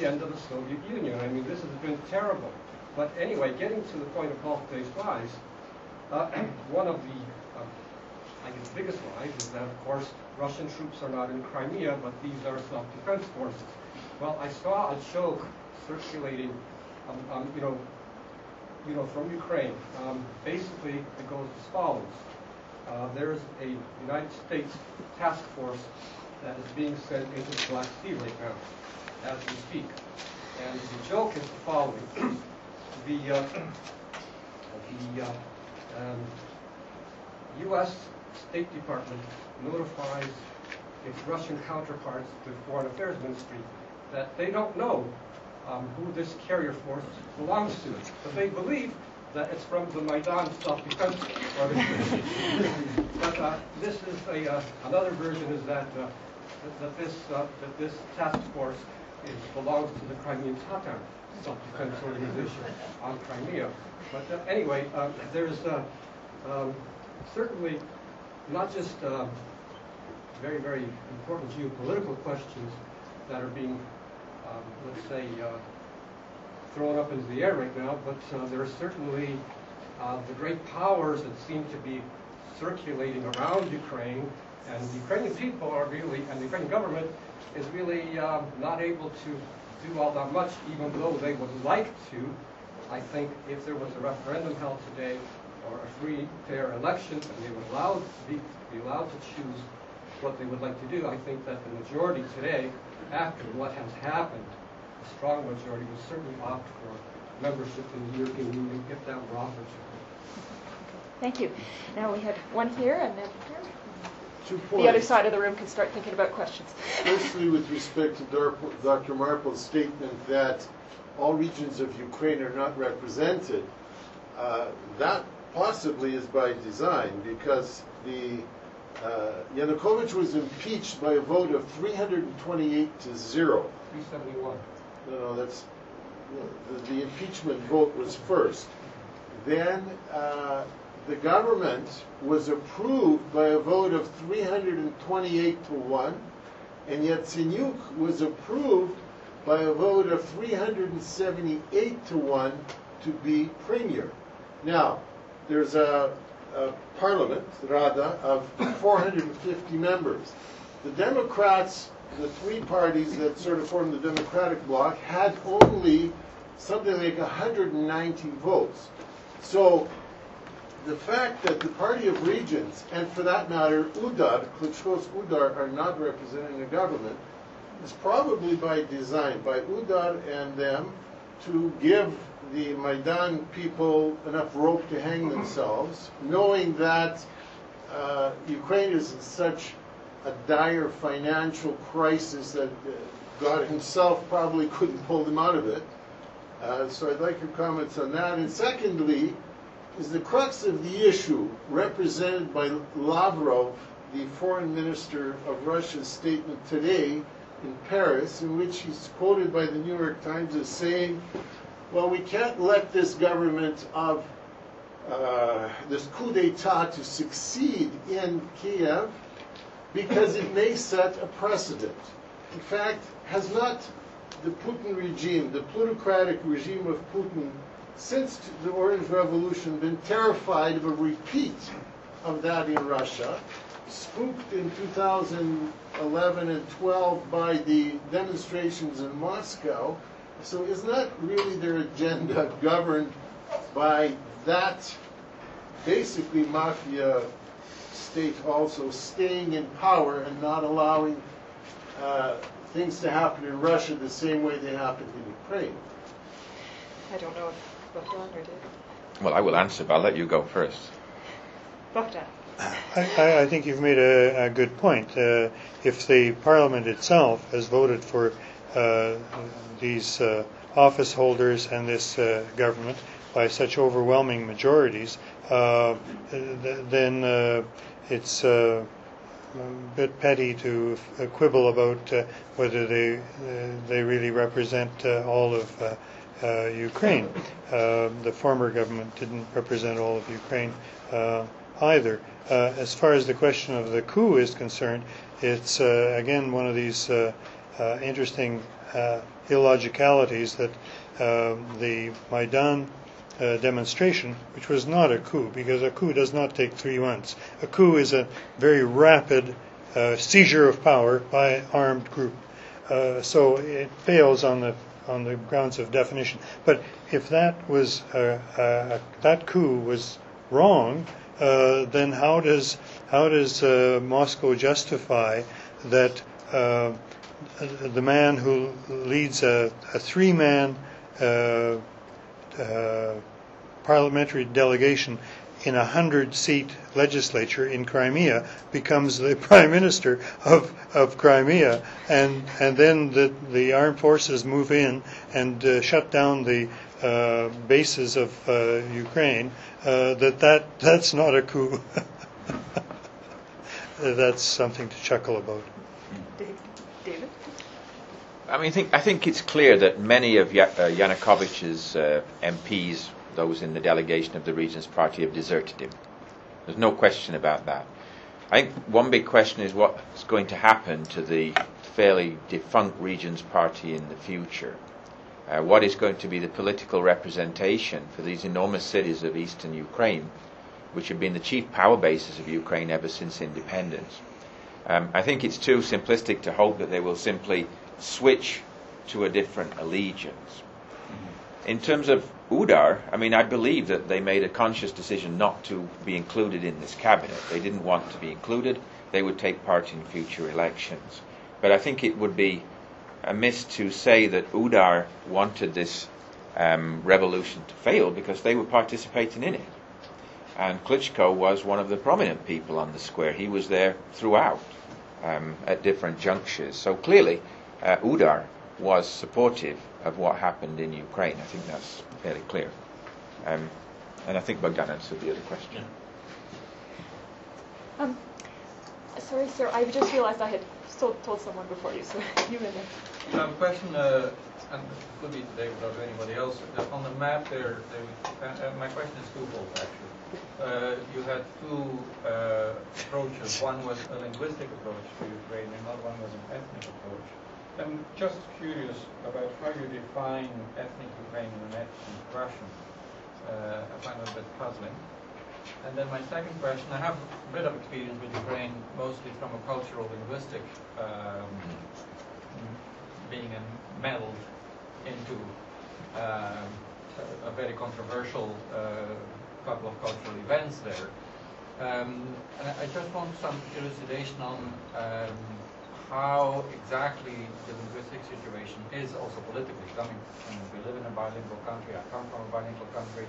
end of the Soviet Union. I mean, this has been terrible. But anyway, getting to the point of bald-faced lies, one of the, I guess, biggest lies is that, of course, Russian troops are not in Crimea, but these are self-defense forces. Well, I saw a joke circulating, from Ukraine. Basically, it goes as follows. There's a United States task force that is being sent into the Black Sea right now, as we speak. And the joke is the following. The U.S. State Department notifies its Russian counterparts, the Foreign Affairs Ministry, that they don't know who this carrier force belongs to, but they believe that it's from the Maidan self-defense organization. But this is another version is that this task force belongs to the Crimean Tatar self-defense organization on Crimea. But anyway, there's certainly not just very, very important geopolitical questions that are being, let's say, thrown up into the air right now, but there are certainly the great powers that seem to be circulating around Ukraine, and the Ukrainian people are really, and the Ukrainian government is really not able to do all that much, even though they would like to. I think if there was a referendum held today, or a free, fair election, and they would be allowed to choose what they would like to do, I think that the majority today, after what has happened, a strong majority would certainly opt for membership in the European Union if that were offered to them. Thank you. Now we have one here and then here. 2 points. The other side of the room can start thinking about questions. Firstly, with respect to Dr. Marples' statement that all regions of Ukraine are not represented, that possibly is by design, because Yanukovych was impeached by a vote of 328 to 0. 371. No, that's the impeachment vote was first. Then the government was approved by a vote of 328 to 1, and Yatsenyuk was approved by a vote of 378 to 1 to be premier. Now, there's a parliament, Rada, of 450 members. The Democrats, the three parties that sort of form the Democratic bloc, had only something like 190 votes. So the fact that the Party of Regions, and for that matter, Udar, Klitschko's Udar, are not representing the government, is probably by design, by Udar and them, to give the Maidan people enough rope to hang themselves, knowing that Ukraine is in such a dire financial crisis that God himself probably couldn't pull them out of it. So I'd like your comments on that. And secondly, is the crux of the issue represented by Lavrov, the foreign minister of Russia's statement today in Paris, in which he's quoted by the New York Times as saying, well, we can't let this government of this coup d'etat to succeed in Kiev because it may set a precedent. In fact, has not the Putin regime, the plutocratic regime of Putin, since the Orange Revolution, been terrified of a repeat of that in Russia, spooked in 2011 and 12 by the demonstrations in Moscow? So is not really their agenda governed by that basically mafia state also staying in power and not allowing things to happen in Russia the same way they happened in Ukraine? I don't know if Bohdan or David. Well, I will answer, but I'll let you go first. Bohdan. I think you've made a good point. If the Parliament itself has voted for these office holders and this government by such overwhelming majorities, then it's a bit petty to quibble about whether they really represent all of Ukraine. The former government didn't represent all of Ukraine either. As far as the question of the coup is concerned, it's again one of these interesting illogicalities that the Maidan demonstration, which was not a coup, because a coup does not take 3 months. A coup is a very rapid seizure of power by an armed group. So it fails on the grounds of definition. But if that was that coup was wrong, then how does Moscow justify that the man who leads a 3-man parliamentary delegation in a 100-seat legislature in Crimea becomes the prime minister of Crimea, and then the armed forces move in and shut down the bases of Ukraine? That's not a coup. That's something to chuckle about. David? I think it's clear that many of Yanukovych's MPs, those in the delegation of the Regions Party, have deserted him. There's no question about that. I think one big question is what's going to happen to the fairly defunct Regions Party in the future. What is going to be the political representation for these enormous cities of eastern Ukraine, which have been the chief power bases of Ukraine ever since independence? I think it's too simplistic to hope that they will simply switch to a different allegiance. In terms of Udar, I believe that they made a conscious decision not to be included in this cabinet. They didn't want to be included. They would take part in future elections. But I think it would be amiss to say that Udar wanted this revolution to fail because they were participating in it. And Klitschko was one of the prominent people on the square. He was there throughout at different junctures. So clearly, Udar was supportive of what happened in Ukraine. I think that's fairly clear. And I think Bohdan answered the other question. Sorry, sir, I just realized I had told someone before you, so you may know. I have a question, and it could be to David or to anybody else. On the map there, my question is twofold, actually. You had 2 approaches. One was a linguistic approach to Ukraine, and another one was an ethnic approach. I'm just curious about how you define ethnic Ukrainian and ethnic Russian. I find it a bit puzzling. And then my second question, I have a bit of experience with Ukraine, mostly from a cultural linguistic, being meddled into a very controversial couple of cultural events there. And I just want some elucidation on how exactly the linguistic situation is also politically coming. We live in a bilingual country, I come from a bilingual country.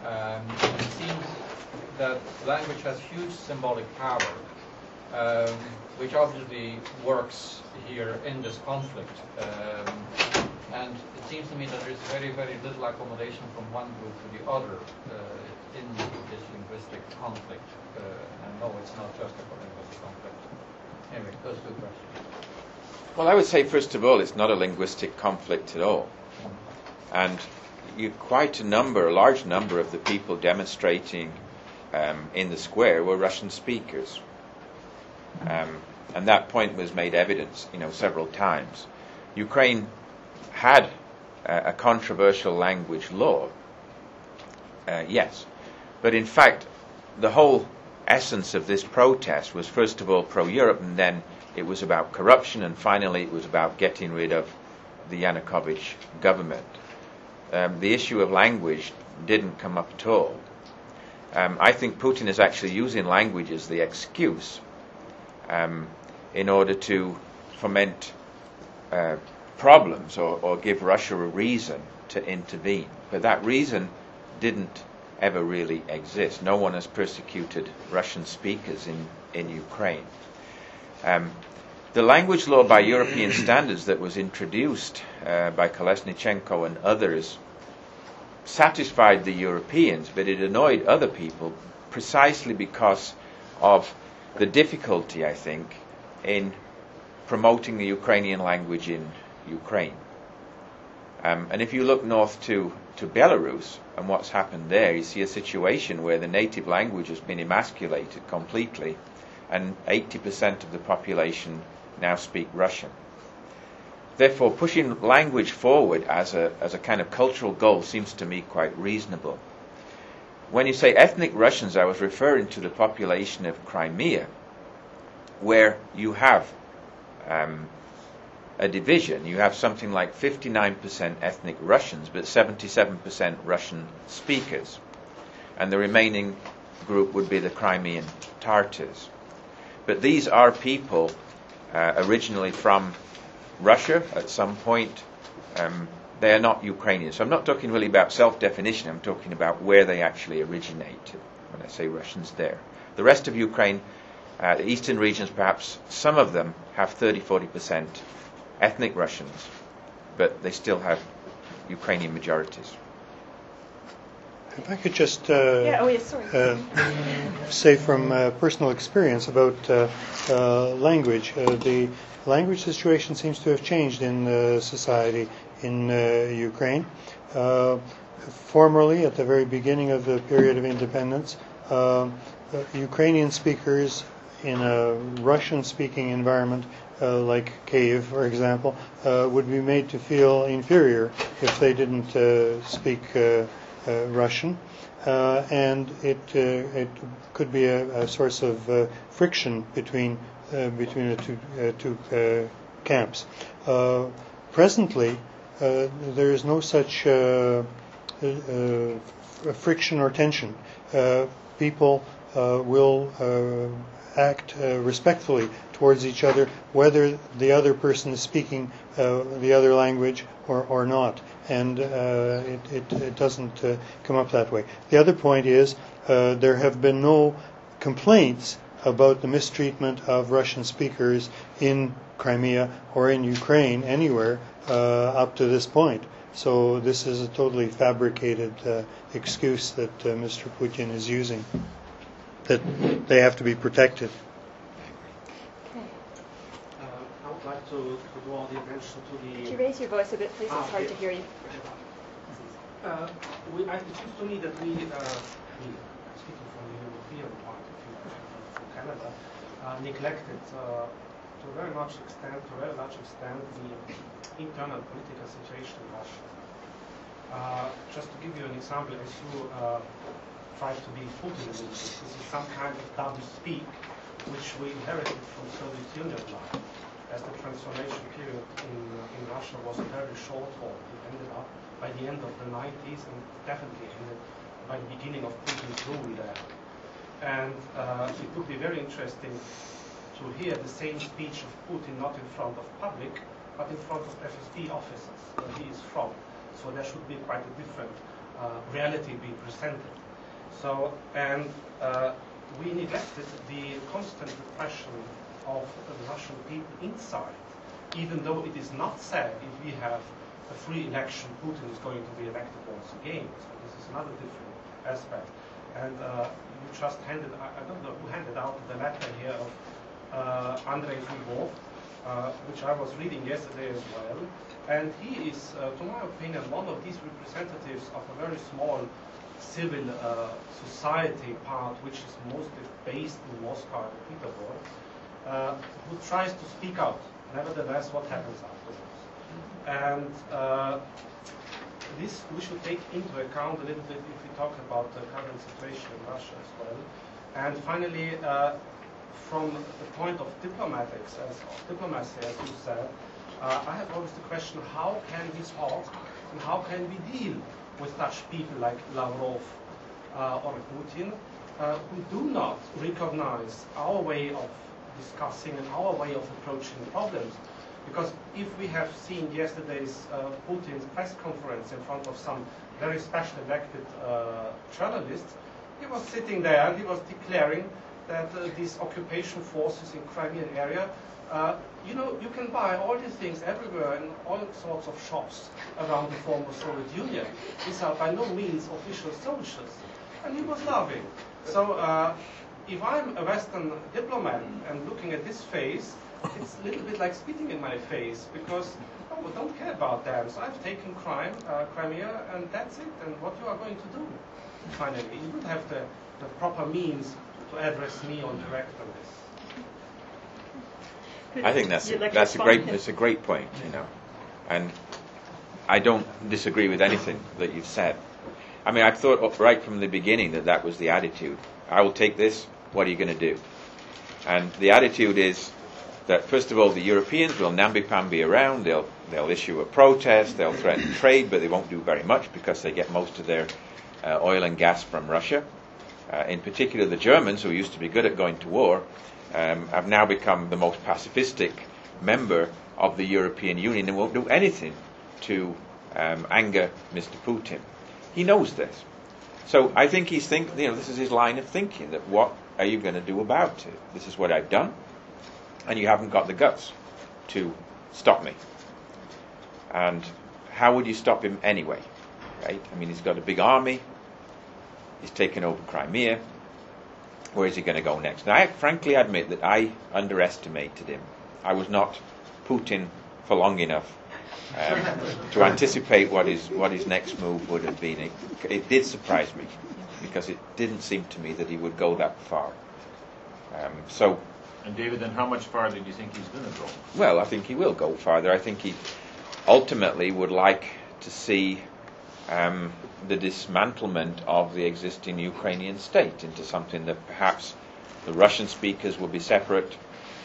It seems that language has huge symbolic power, which obviously works here in this conflict. And it seems to me that there's very, very little accommodation from one group to the other in this linguistic conflict. And no, it's not just a linguistic conflict. Anyway, those 2 questions. Well, I would say, first of all, it's not a linguistic conflict at all. And, quite a large number of the people demonstrating in the square were Russian speakers. And that point was made evident, several times. Ukraine had a controversial language law, yes, but in fact, the whole essence of this protest was first of all pro-Europe, and then it was about corruption, and finally it was about getting rid of the Yanukovych government. The issue of language didn't come up at all. I think Putin is actually using language as the excuse in order to foment problems or give Russia a reason to intervene. But that reason didn't ever really exist. No one has persecuted Russian speakers in Ukraine. The language law by European standards that was introduced by Kravchenko and others satisfied the Europeans, but it annoyed other people precisely because of the difficulty, I think, in promoting the Ukrainian language in Ukraine. And if you look north to Belarus and what's happened there, you see a situation where the native language has been emasculated completely, and 80% of the population now speak Russian. Therefore, pushing language forward as a kind of cultural goal seems to me quite reasonable. When you say ethnic Russians, I was referring to the population of Crimea, where you have a division. You have something like 59% ethnic Russians, but 77% Russian speakers. And the remaining group would be the Crimean Tatars. But these are people originally from Russia at some point. They are not Ukrainians. So I'm not talking really about self-definition. I'm talking about where they actually originated when I say Russians there. The rest of Ukraine, the eastern regions, perhaps some of them have 30-40% ethnic Russians, but they still have Ukrainian majorities. If I could just sorry. say from personal experience about language, the language situation seems to have changed in society in Ukraine. Formerly, at the very beginning of the period of independence, Ukrainian speakers in a Russian-speaking environment, like Kiev, for example, would be made to feel inferior if they didn't speak Russian, and it could be a source of friction between the two camps. Presently, there is no such friction or tension. People will act respectfully towards each other, whether the other person is speaking the other language or not. And it doesn't come up that way. The other point is there have been no complaints about the mistreatment of Russian speakers in Crimea or in Ukraine anywhere up to this point. So this is a totally fabricated excuse that Mr. Putin is using, that they have to be protected. I would like to draw the attention to the... Could you raise your voice a bit, please? It's hard to hear you. It seems to me that we, speaking from the European point of view, from Canada, neglected to a very large extent the internal political situation in Russia. Just to give you an example, as you try to be Putin, this is some kind of double speak which we inherited from Soviet Union life, as the transformation period in Russia was a very short one. It ended up by the end of the 90s and definitely ended by the beginning of Putin's rule there. And it would be very interesting to hear the same speech of Putin not in front of public, but in front of FSB officers where he is from. So there should be quite a different reality being presented. So, and we neglected the constant repression of the Russian people inside, even though it is not said if we have a free election, Putin is going to be elected once again. So this is another different aspect. And you just handed, I don't know who handed out the letter here of Andrei Zubov, which I was reading yesterday as well. And he is, to my opinion, one of these representatives of a very small civil society part, which is mostly based in Moscow and Petersburg, who tries to speak out, nevertheless, what happens afterwards. And this we should take into account a little bit if we talk about the current situation in Russia as well. And finally, from the point of diplomacy, as you said, I have always the question, how can we talk and how can we deal with such people like Lavrov or Putin, who do not recognize our way of discussing and our way of approaching problems? Because if we have seen yesterday's Putin's press conference in front of some very special elected journalists, he was sitting there and he was declaring that these occupation forces in Crimean area, you can buy all these things everywhere in all sorts of shops around the former Soviet Union. These are by no means official soldiers. And he was laughing. So if I'm a Western diplomat and looking at this face, it's a little bit like spitting in my face, because I don't care about them. So I've taken Crimea, and that's it. And what you are going to do? Finally, you would have the proper means to address me on direct on this. I think that's a great point, and I don't disagree with anything that you've said. I mean, I thought right from the beginning that was the attitude. I will take this. What are you going to do? And the attitude is that first of all, the Europeans will namby-pamby around. They'll issue a protest. They'll threaten trade, but they won't do very much because they get most of their oil and gas from Russia. In particular, the Germans, who used to be good at going to war, have now become the most pacifistic member of the European Union and won't do anything to anger Mr. Putin. He knows this. So I think he's this is his line of thinking, that what are you going to do about it? This is what I've done, and you haven't got the guts to stop me. And how would you stop him anyway? Right? I mean, he's got a big army. He's taken over Crimea. Where is he going to go next? And I frankly admit that I underestimated him. I was not Putin for long enough to anticipate what his next move would have been. It did surprise me, because it didn't seem to me that he would go that far. And David, then how much farther do you think he's going to go? Well, I think he will go farther. I think he ultimately would like to see the dismantlement of the existing Ukrainian state into something that perhaps the Russian speakers will be separate,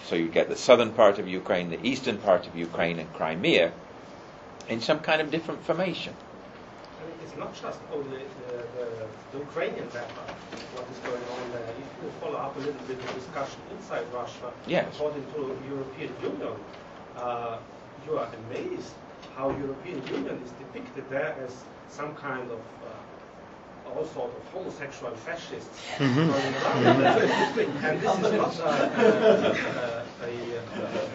so you get the southern part of Ukraine, the eastern part of Ukraine, and Crimea in some kind of different formation. It's not just only the Ukrainian matter, what is going on there. If you follow up a little bit the discussion inside Russia, yes, according to the European Union, you are amazed how European Union is depicted there as some kind of all sort of homosexual fascists going around. And this is not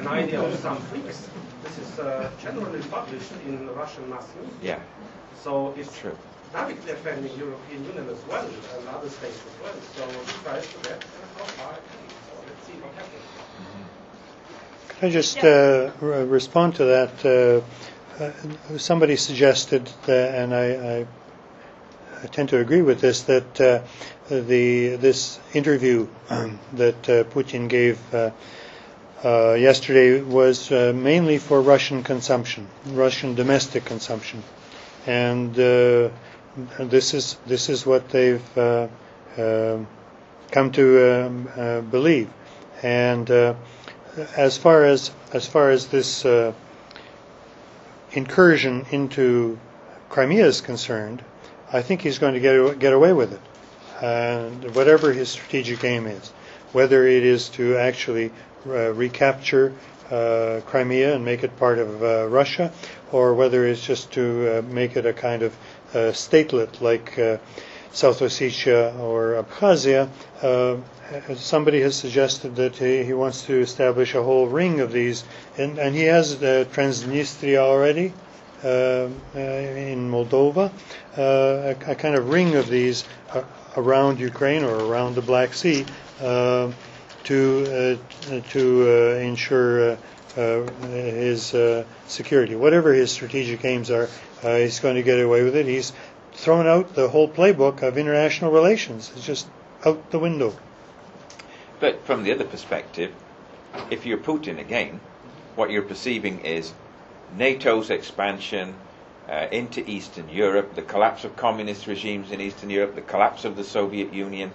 an idea of some freaks. This is generally published in Russian mass media. Yeah. So it's true. Directly offending European Union as well, and other states as well. So we try to get how far it can. So let's see what happens. Can I just respond to that? Somebody suggested, and I tend to agree with this, that this interview that Putin gave yesterday was mainly for Russian consumption, Russian domestic consumption, and this is what they've come to believe. And as far as this incursion into Crimea is concerned, I think he's going to get away with it. And whatever his strategic aim is, whether it is to actually recapture Crimea and make it part of Russia, or whether it's just to make it a kind of statelet like South Ossetia or Abkhazia, somebody has suggested that he wants to establish a whole ring of these, and he has Transnistria already in Moldova, a kind of ring of these around Ukraine or around the Black Sea to ensure his security. Whatever his strategic aims are, he's going to get away with it. He's thrown out the whole playbook of international relations. It's just out the window. But from the other perspective, if you're Putin again, what you're perceiving is NATO's expansion into Eastern Europe, the collapse of communist regimes in Eastern Europe, the collapse of the Soviet Union,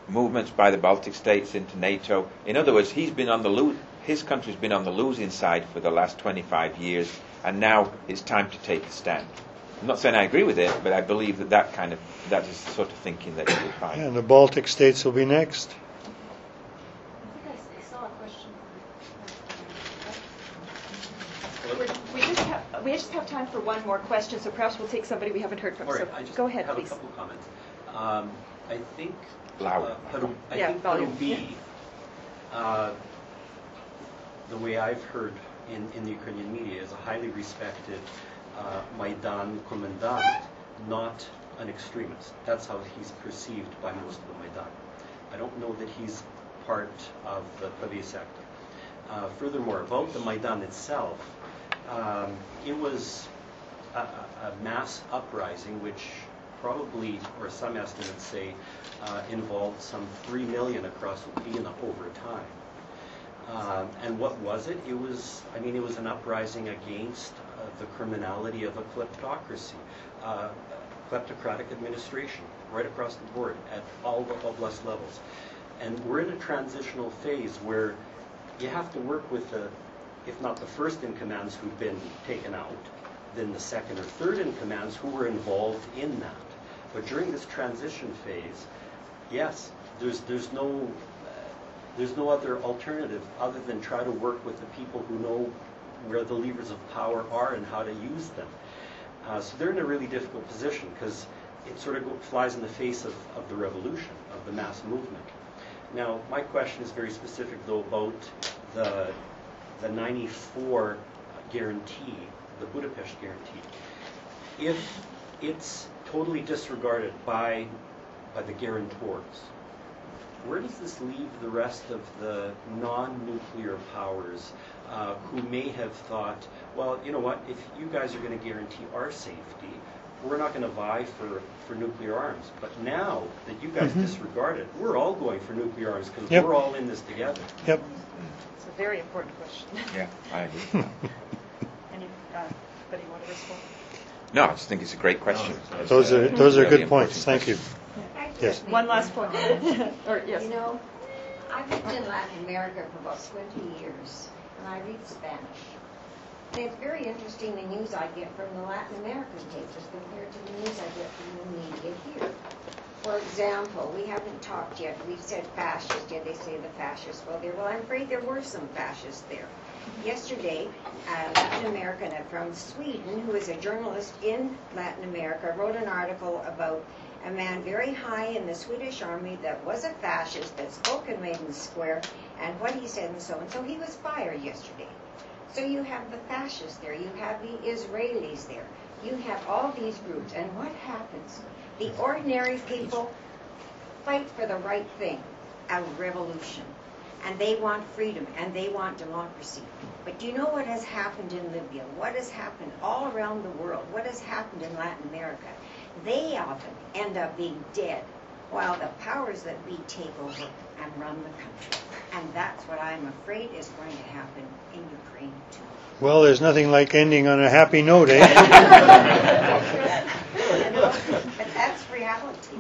movements by the Baltic states into NATO. In other words, his country's been on the losing side for the last 25 years, and now it's time to take a stand. I'm not saying I agree with it, but I believe that is the sort of thinking that you would find. Yeah, and the Baltic states will be next. I think I saw a question. We just have time for one more question, so perhaps we'll take somebody we haven't heard from. All right, So I just go ahead, have please. a couple comments. I think Louder. Peru B, the way I've heard in the Ukrainian media, is a highly respected Maidan commandant, not an extremist. That's how he's perceived by most of the Maidan. I don't know that he's part of the Pravi sector. Furthermore, about the Maidan itself, it was a mass uprising which probably, or some estimates say, involved some 3 million across Ukraine over time. And what was it? It was an uprising against the criminality of a kleptocracy, kleptocratic administration, right across the board at all levels. And we're in a transitional phase where you have to work with if not the first in commands who've been taken out, then the second or third in commands who were involved in that. But during this transition phase, yes, there's no other alternative other than try to work with the people who know where the levers of power are and how to use them. So they're in a really difficult position because it sort of flies in the face of the revolution, of the mass movement. Now, my question is very specific, though, about the 94 guarantee, the Budapest guarantee. If it's totally disregarded by the guarantors, where does this leave the rest of the non-nuclear powers who may have thought, well, you know what, if you guys are going to guarantee our safety, we're not going to vie for nuclear arms. But now that you guys disregard it, we're all going for nuclear arms because we're all in this together. Yep. It's a very important question. Yeah, I agree. Anybody want to respond? No, I just think it's a great question. Those are Really good important points. Thank you. Yes. One last point. Or yes. You know, I've lived in Latin America for about 20 years, and I read Spanish. And it's very interesting the news I get from the Latin American papers compared to the news I get from the media here. For example, we haven't talked yet. We've said fascist. Did they say the fascists? Well, I'm afraid there were some fascists there. Yesterday, a Latin American from Sweden, who is a journalist in Latin America, wrote an article about a man very high in the Swedish army that was a fascist that spoke in Maiden Square, and what he said and so on. So he was fired yesterday. So you have the fascists there, you have the Israelis there, you have all these groups, and what happens? The ordinary people fight for the right thing, a revolution, and they want freedom, and they want democracy. But do you know what has happened in Libya? What has happened all around the world? What has happened in Latin America? They often end up being dead, while the powers that be take over and run the country. And that's what I'm afraid is going to happen in Ukraine, too. Well, there's nothing like ending on a happy note, eh? But that's reality.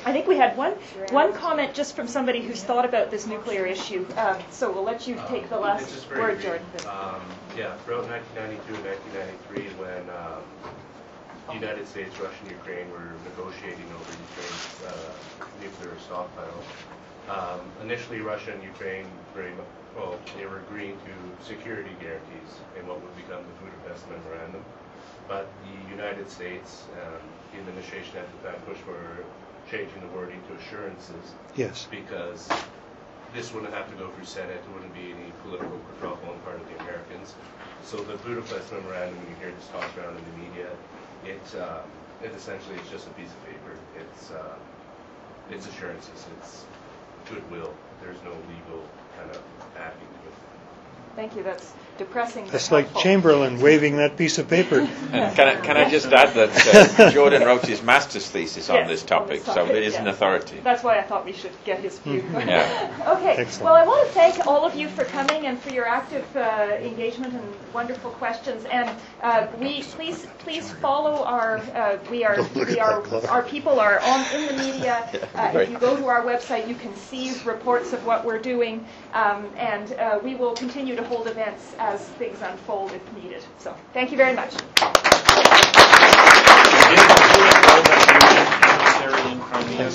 I think we had one comment just from somebody who's thought about this nuclear issue. So we'll let you take the last word, Jordan. Throughout 1992 and 1993, when the United States, Russia, and Ukraine were negotiating over Ukraine's nuclear stockpile, initially Russia and Ukraine they were agreeing to security guarantees in what would become the Budapest Memorandum. But the United States, the administration at the time, pushed for changing the wording to assurances. Yes. Because this wouldn't have to go through Senate. There wouldn't be any political kerfuffle on the part of the Americans. So the Budapest Memorandum, when you hear this tossed around in the media, it essentially is just a piece of paper. It's assurances. It's goodwill. There's no legal kind of backing to it. Thank you. That's depressing. but That's like helpful. Chamberlain waving that piece of paper. And can I just add that Jordan wrote his master's thesis on Yes, this on topic, this so topic, it is an yes. authority. That's why I thought we should get his view. Yeah. Okay. Excellent. Well, I want to thank all of you for coming and for your active engagement and wonderful questions. And we please follow our our people are in the media. If you go to our website, you can see reports of what we're doing, and we will continue to hold events as things unfold if needed. So, thank you very much. Necessary in Crimea.